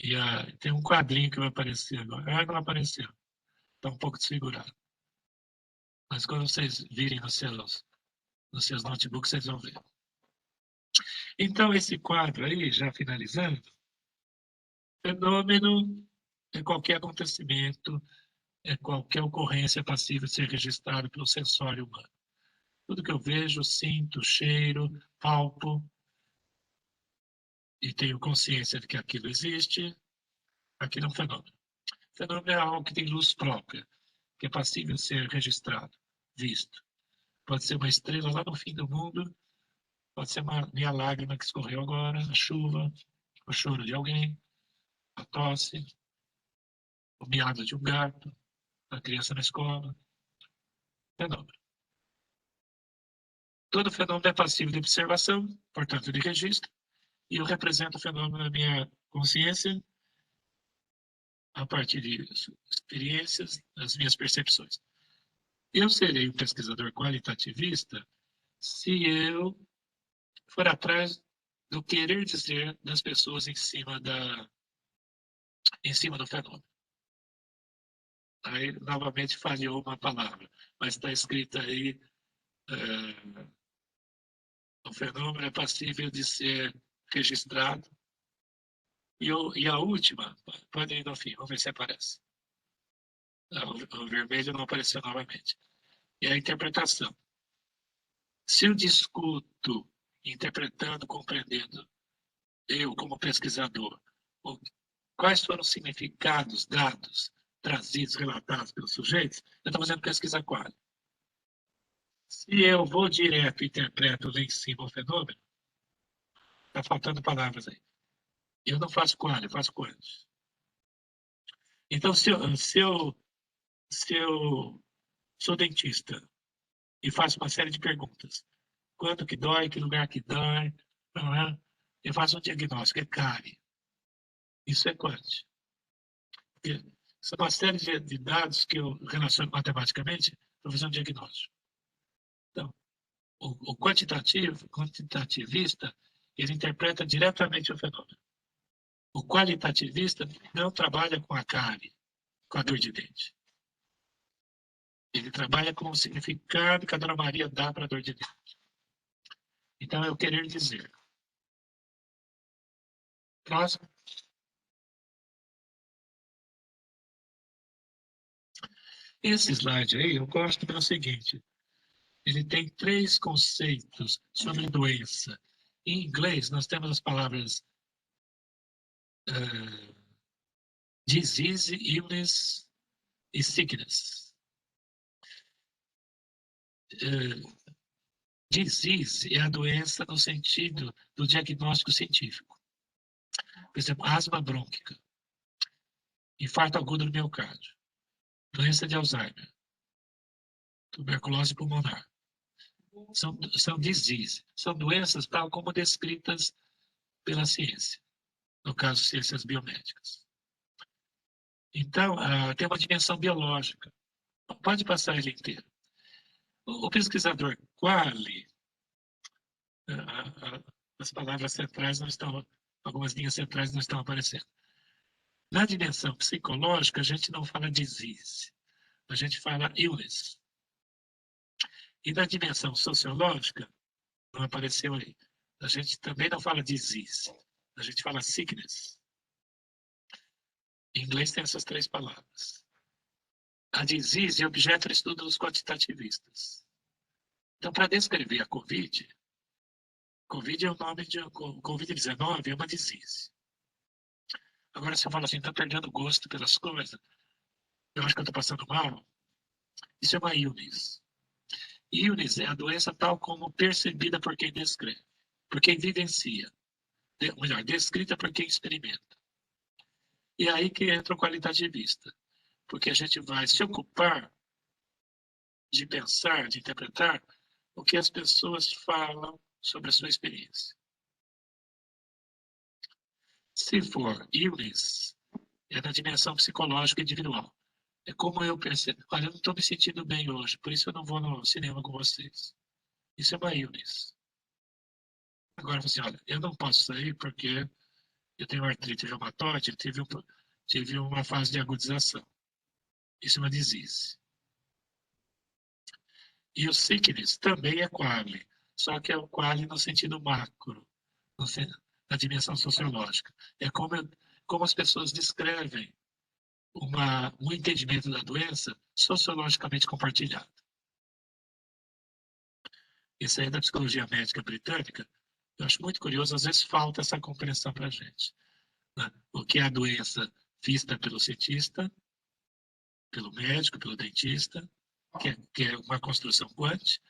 B: E tem um quadrinho que vai aparecer agora. Não apareceu. Está um pouco desfigurado. Mas quando vocês virem nos seus notebooks, vocês vão ver. Então, esse quadro aí, já finalizando, fenômeno é qualquer acontecimento, é qualquer ocorrência passível de ser registrado pelo sensório humano. Tudo que eu vejo, sinto, cheiro, palpo, e tenho consciência de que aquilo existe, aquilo é um fenômeno. O fenômeno é algo que tem luz própria, que é passível de ser registrado, visto. Pode ser uma estrela lá no fim do mundo, pode ser minha lágrima que escorreu agora, a chuva, o choro de alguém, a tosse, o miado de um gato, a criança na escola. Fenômeno. Todo fenômeno é passível de observação, portanto de registro, e eu represento o fenômeno na minha consciência a partir de experiências, das minhas percepções. Eu serei um pesquisador qualitativista se eu for atrás do querer dizer das pessoas em cima do fenômeno. Aí, novamente, falhou uma palavra, mas está escrita aí, o fenômeno é passível de ser registrado. E a última, pode ir no fim, vamos ver se aparece. O vermelho não apareceu novamente. E a interpretação. Se eu discuto, interpretando, compreendendo, eu como pesquisador, quais foram os significados dados, trazidos, relatados pelos sujeitos, eu estou fazendo pesquisa qual. Se eu vou direto e interpreto lá em cima o fenômeno, está faltando palavras aí. Eu não faço qual, eu faço quantos. Então, se eu sou dentista e faço uma série de perguntas, quanto que dói, que lugar que dói, eu faço um diagnóstico, é cárie. Isso é quanto? São uma série de dados que eu relaciono matematicamente para fazer um diagnóstico. Então, o quantitativista, ele interpreta diretamente o fenômeno. O qualitativista não trabalha com a cárie, com a dor de dente. Ele trabalha com o significado que a Dona Maria dá para a dor de dente. Então, eu querer dizer. Próximo. Esse slide aí, eu gosto pelo seguinte. Ele tem 3 conceitos sobre doença. Em inglês, nós temos as palavras disease, illness e sickness. Disease é a doença no sentido do diagnóstico científico. Por exemplo, asma brônquica, infarto agudo do miocárdio, doença de Alzheimer, tuberculose pulmonar. São disease, são doenças tal como descritas pela ciência, no caso, ciências biomédicas. Então, tem uma dimensão biológica. Não pode passar ele inteiro. O pesquisador quali, as palavras centrais não estão, algumas linhas centrais não estão aparecendo. Na dimensão psicológica, a gente não fala disease, a gente fala illness. E na dimensão sociológica, não apareceu aí, a gente também não fala disease, a gente fala sickness. Em inglês tem essas 3 palavras. A disease é objeto de estudo dos quantitativistas. Então, para descrever a Covid é o nome de Covid-19, é uma disease. Agora, se eu falo assim, está perdendo gosto pelas coisas, eu acho que eu estou passando mal, isso é uma illness. Illness é a doença tal como percebida por quem descreve, por quem vivencia, melhor, descrita por quem experimenta. E aí que entra o qualitativista, porque a gente vai se ocupar de pensar, de interpretar o que as pessoas falam sobre a sua experiência. Se for illness, é na dimensão psicológica individual. É como eu percebo. Olha, eu não estou me sentindo bem hoje, por isso eu não vou no cinema com vocês. Isso é uma illness. Agora, assim, olha, eu não posso sair porque eu tenho artrite reumatoide, tive uma fase de agudização. Isso é uma disease. E o sickness também é quali, só que é o quali no sentido macro, na dimensão sociológica. É como as pessoas descrevem um entendimento da doença sociologicamente compartilhado. Isso aí é da psicologia médica britânica. Eu acho muito curioso, às vezes falta essa compreensão para a gente. Né? O que é a doença vista pelo cientista, pelo médico, pelo dentista, que é uma construção quântica,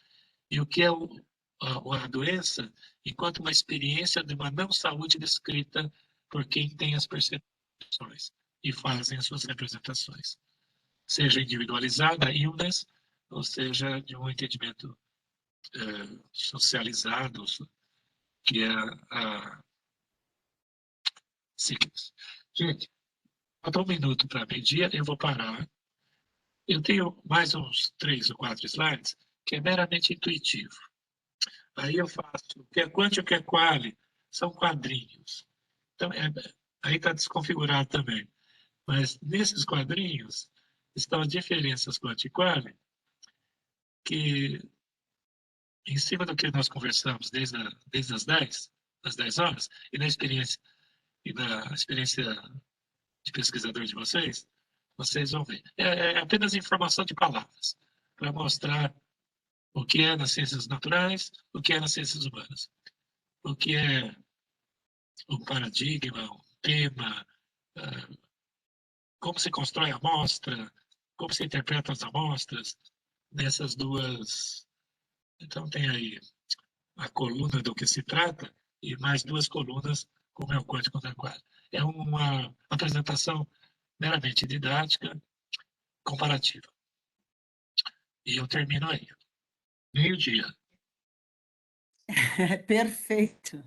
B: e o que é a doença enquanto uma experiência de uma não saúde descrita por quem tem as percepções e fazem as suas representações. Seja individualizada, illness, ou seja, de um entendimento socializado, que é a sickness. Gente, falta 1 minuto para meio-dia, eu vou parar. Eu tenho mais uns 3 ou 4 slides, que é meramente intuitivo. Aí eu faço, o que é quant e o que é quali, são quadrinhos. Então, aí está desconfigurado também. Mas nesses quadrinhos estão as diferenças quant e quali, que em cima do que nós conversamos desde as 10 horas, e na experiência de pesquisador de vocês vão ver. É apenas informação de palavras, para mostrar o que é nas ciências naturais, o que é nas ciências humanas. O que é um paradigma, um tema, como se constrói a amostra, como se interpreta as amostras nessas duas. Então, tem aí a coluna do que se trata e mais 2 colunas, como é o quântico da quadra. É uma apresentação meramente didática, comparativa. E eu termino aí. Meio-dia.
A: Perfeito,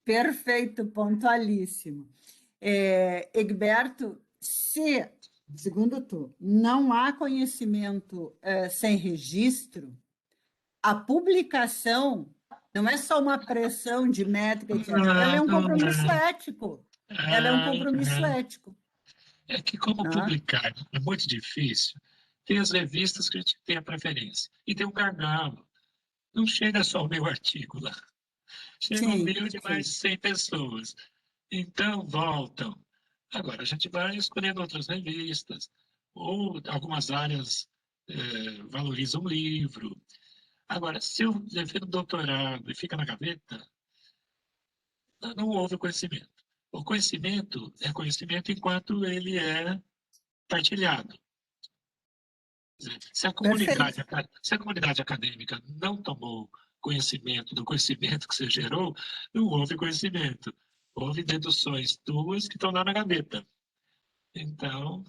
A: perfeito, pontualíssimo. Egberto, se, segundo tu, não há conhecimento sem registro, a publicação não é só uma pressão de métrica, etc. Ela é um compromisso ético. Ela é um compromisso ético.
B: É que como publicar é muito difícil, tem as revistas que a gente tem a preferência. E tem um gargalo. Não chega só o meu artigo lá. Chega o meu de mais 100 pessoas. Então, voltam. Agora, a gente vai escolhendo outras revistas, ou algumas áreas valorizam o livro. Agora, se eu defendo doutorado e fica na gaveta, não houve conhecimento. O conhecimento é conhecimento enquanto ele é partilhado. Se a comunidade acadêmica não tomou conhecimento do conhecimento que você gerou, não houve conhecimento. Houve deduções tuas que estão lá na gaveta. Então,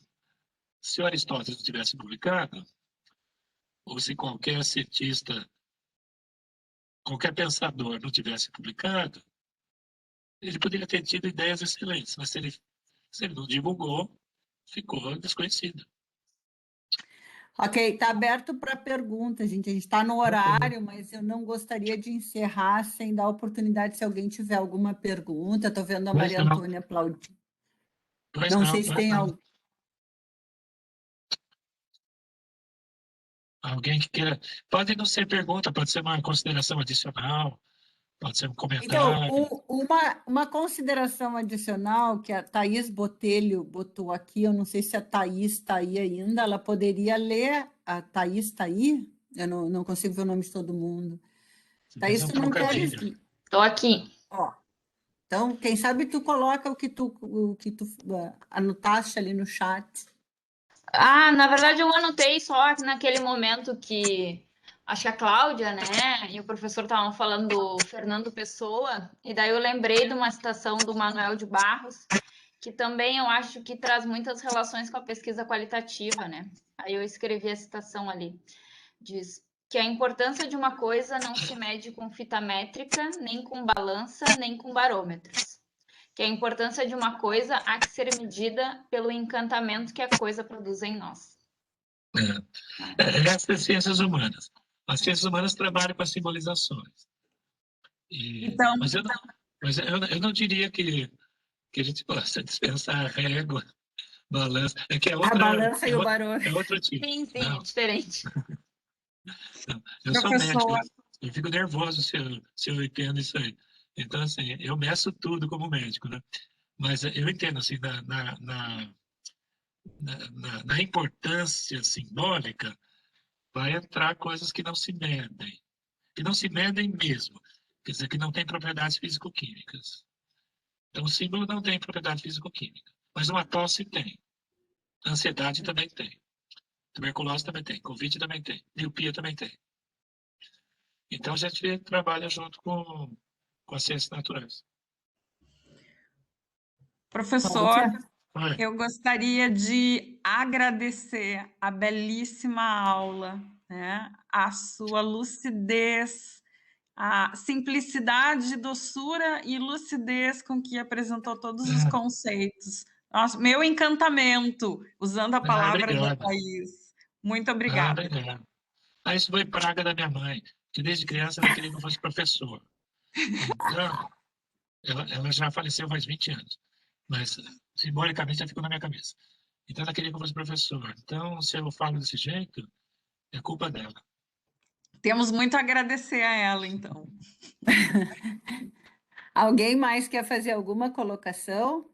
B: se Aristóteles não tivesse publicado, ou se qualquer cientista, qualquer pensador não tivesse publicado, ele poderia ter tido ideias excelentes, mas se ele não divulgou, ficou desconhecido.
A: Ok, está aberto para perguntas, gente. A gente está no horário, mas eu não gostaria de encerrar sem dar oportunidade se alguém tiver alguma pergunta. Estou vendo a Maria Antônia aplaudir. Não sei se tem algo.
B: Alguém que queira. Pode não ser pergunta, pode ser uma consideração adicional, pode ser um comentário.
A: Então, uma consideração adicional que a Thaís Botelho botou aqui, eu não sei se a Thaís está aí ainda, ela poderia ler. A Thaís está aí? Eu não consigo ver o nome de todo mundo. Thaís, tu não queres?
D: Estou aqui.
A: Ó, então, quem sabe tu coloca o que tu anotaste ali no chat.
D: Ah, na verdade eu anotei só naquele momento que acho que a Cláudia, né, e o professor estavam falando do Fernando Pessoa, e daí eu lembrei de uma citação do Manuel de Barros, que também eu acho que traz muitas relações com a pesquisa qualitativa, né? Aí eu escrevi a citação ali. Diz que a importância de uma coisa não se mede com fita métrica, nem com balança, nem com barômetros. Que a importância de uma coisa há que ser medida pelo encantamento que a coisa produz em nós.
B: Essas ciências humanas. As ciências humanas trabalham com as simbolizações.
C: Então,
B: Mas eu não diria que a gente possa dispensar a régua, balança. É que é outra,
A: a balança e o barulho.
B: É outro tipo.
D: Sim, é diferente.
B: Não, eu sou médico, eu fico nervoso se eu entendo isso aí. Então, assim, eu meço tudo como médico, né? Mas eu entendo, assim, na importância simbólica, vai entrar coisas que não se medem. Que não se medem mesmo. Quer dizer, que não tem propriedades físico-químicas. Então, o símbolo não tem propriedade físico-química. Mas uma tosse tem. Ansiedade também tem. Tuberculose também tem. Covid também tem. Miopia também tem. Então, a gente trabalha junto com as ciências naturais.
C: professor, eu gostaria de agradecer a belíssima aula, né? A sua lucidez, a simplicidade, doçura e lucidez com que apresentou todos os conceitos. Nossa, meu encantamento, usando a palavra da Thaís. Muito obrigada.
B: Obrigado. Isso foi praga da minha mãe, que desde criança ela queria que eu fosse professor. Então, ela já faleceu faz 20 anos, mas simbolicamente já ficou na minha cabeça. Então, ela queria que eu fosse professor. Então, se eu falo desse jeito, é culpa dela.
C: Temos muito a agradecer a ela, então.
A: Alguém mais quer fazer alguma colocação?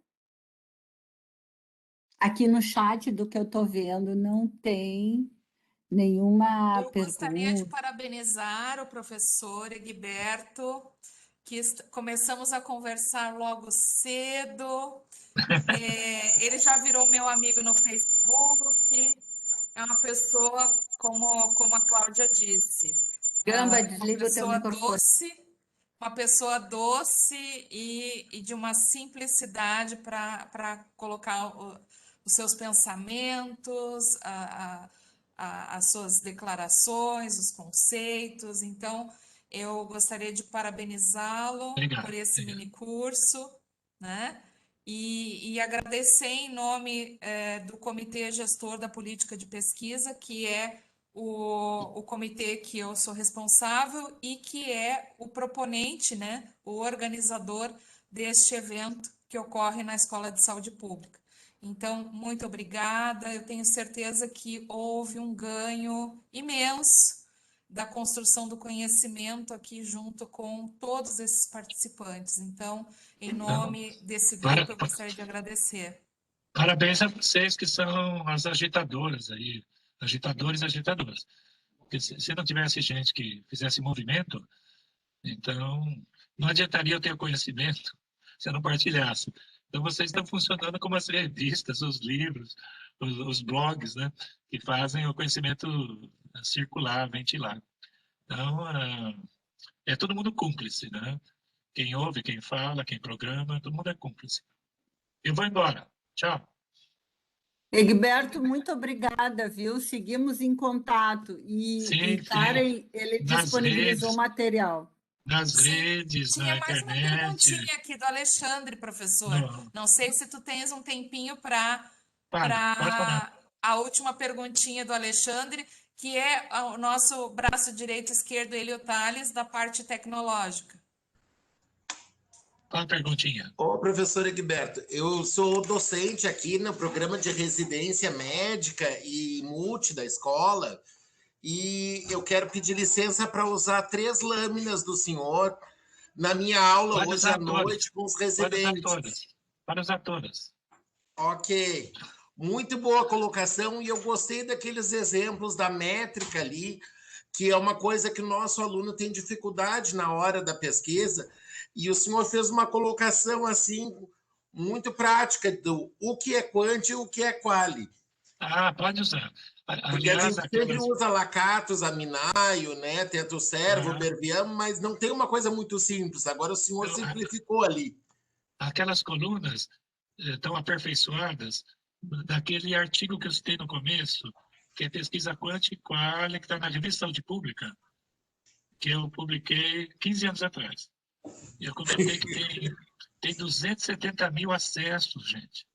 A: Aqui no chat do que eu estou vendo não tem nenhuma pergunta.
E: Eu gostaria de parabenizar o professor Egberto, que começamos a conversar logo cedo. Ele já virou meu amigo no Facebook. É uma pessoa, como a Cláudia disse,
A: Gamba, desliga o teu microfone.
E: Uma pessoa doce e de uma simplicidade para colocar os seus pensamentos, as suas declarações, os conceitos. Então, eu gostaria de parabenizá-lo por esse mini curso, né? E agradecer em nome do Comitê Gestor da Política de Pesquisa, que é o comitê que eu sou responsável e que é o proponente, né, o organizador deste evento que ocorre na Escola de Saúde Pública. Então, muito obrigada. Eu tenho certeza que houve um ganho imenso da construção do conhecimento aqui junto com todos esses participantes. Então, em nome desse grupo, eu gostaria de agradecer.
B: Parabéns a vocês que são as agitadoras aí, agitadores e agitadoras. Porque se não tivesse gente que fizesse movimento, então não adiantaria eu ter conhecimento se eu não partilhasse. Então, vocês estão funcionando como as revistas, os livros, os blogs, né, que fazem o conhecimento circular, ventilar. Então, é todo mundo cúmplice, né? Quem ouve, quem fala, quem programa, todo mundo é cúmplice. Eu vou embora. Tchau.
A: Egberto, muito obrigada, viu? Seguimos em contato. E Karen, ele disponibilizou material.
B: nas
E: Sim,
B: redes,
E: tinha
B: na
E: mais uma
B: internet.
E: perguntinha aqui do Alexandre, professor.
B: Não,
E: Não sei se tu tens um tempinho
B: pode falar.
E: para a última perguntinha do Alexandre, que é o nosso braço direito e esquerdo, Elio Tales, da parte tecnológica.
B: Qual a perguntinha?
F: Ô, professor Egberto, eu sou docente aqui no programa de residência médica e multi da escola e eu quero pedir licença para usar 3 lâminas do senhor na minha aula
B: Pode
F: hoje à
B: usar todas.
F: noite com os
B: Pode usar
F: residentes.
B: todas. Pode usar todas.
F: Ok. Muito boa colocação e eu gostei daqueles exemplos da métrica ali, que é uma coisa que o nosso aluno tem dificuldade na hora da pesquisa, e o senhor fez uma colocação assim muito prática do o que é quant e o que é quali.
B: Ah, pode usar.
F: Porque a
B: Aliás,
F: gente sempre
B: aquelas...
F: usa Lakatos, Aminaio, né, Teto Servo,
B: Ah,
F: Berviamo, mas não tem uma coisa muito simples. Agora o senhor
B: não,
F: simplificou ali.
B: aquelas colunas estão aperfeiçoadas daquele artigo que eu citei no começo, que é Pesquisa Quant e Quali, que está na Revista Saúde Pública, que eu publiquei 15 anos atrás. E eu comentei que tem 270 mil acessos, gente.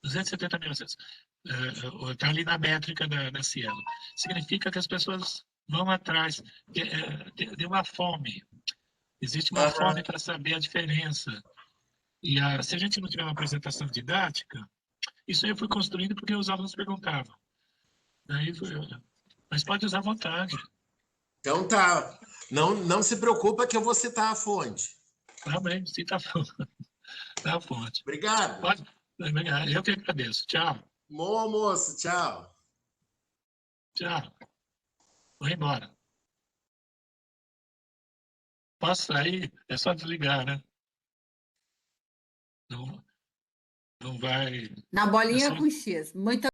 B: 270 mil acessos. Está ali na métrica da Cielo. Significa que as pessoas vão atrás de uma fome. Existe uma fome para saber a diferença. E se a gente não tiver uma apresentação didática, isso aí eu fui construindo porque os alunos perguntavam. Daí, mas pode usar à vontade.
F: Então tá. Não se preocupa que eu vou citar a fonte.
B: Tá bem, cita a fonte.
F: Obrigado.
B: Pode? Eu que agradeço. Tchau.
F: Bom almoço. Tchau.
B: Tchau. Vou embora. Posso sair? É só desligar, né? Não vai.
A: Na
B: É
A: bolinha
B: só
A: com X. Muito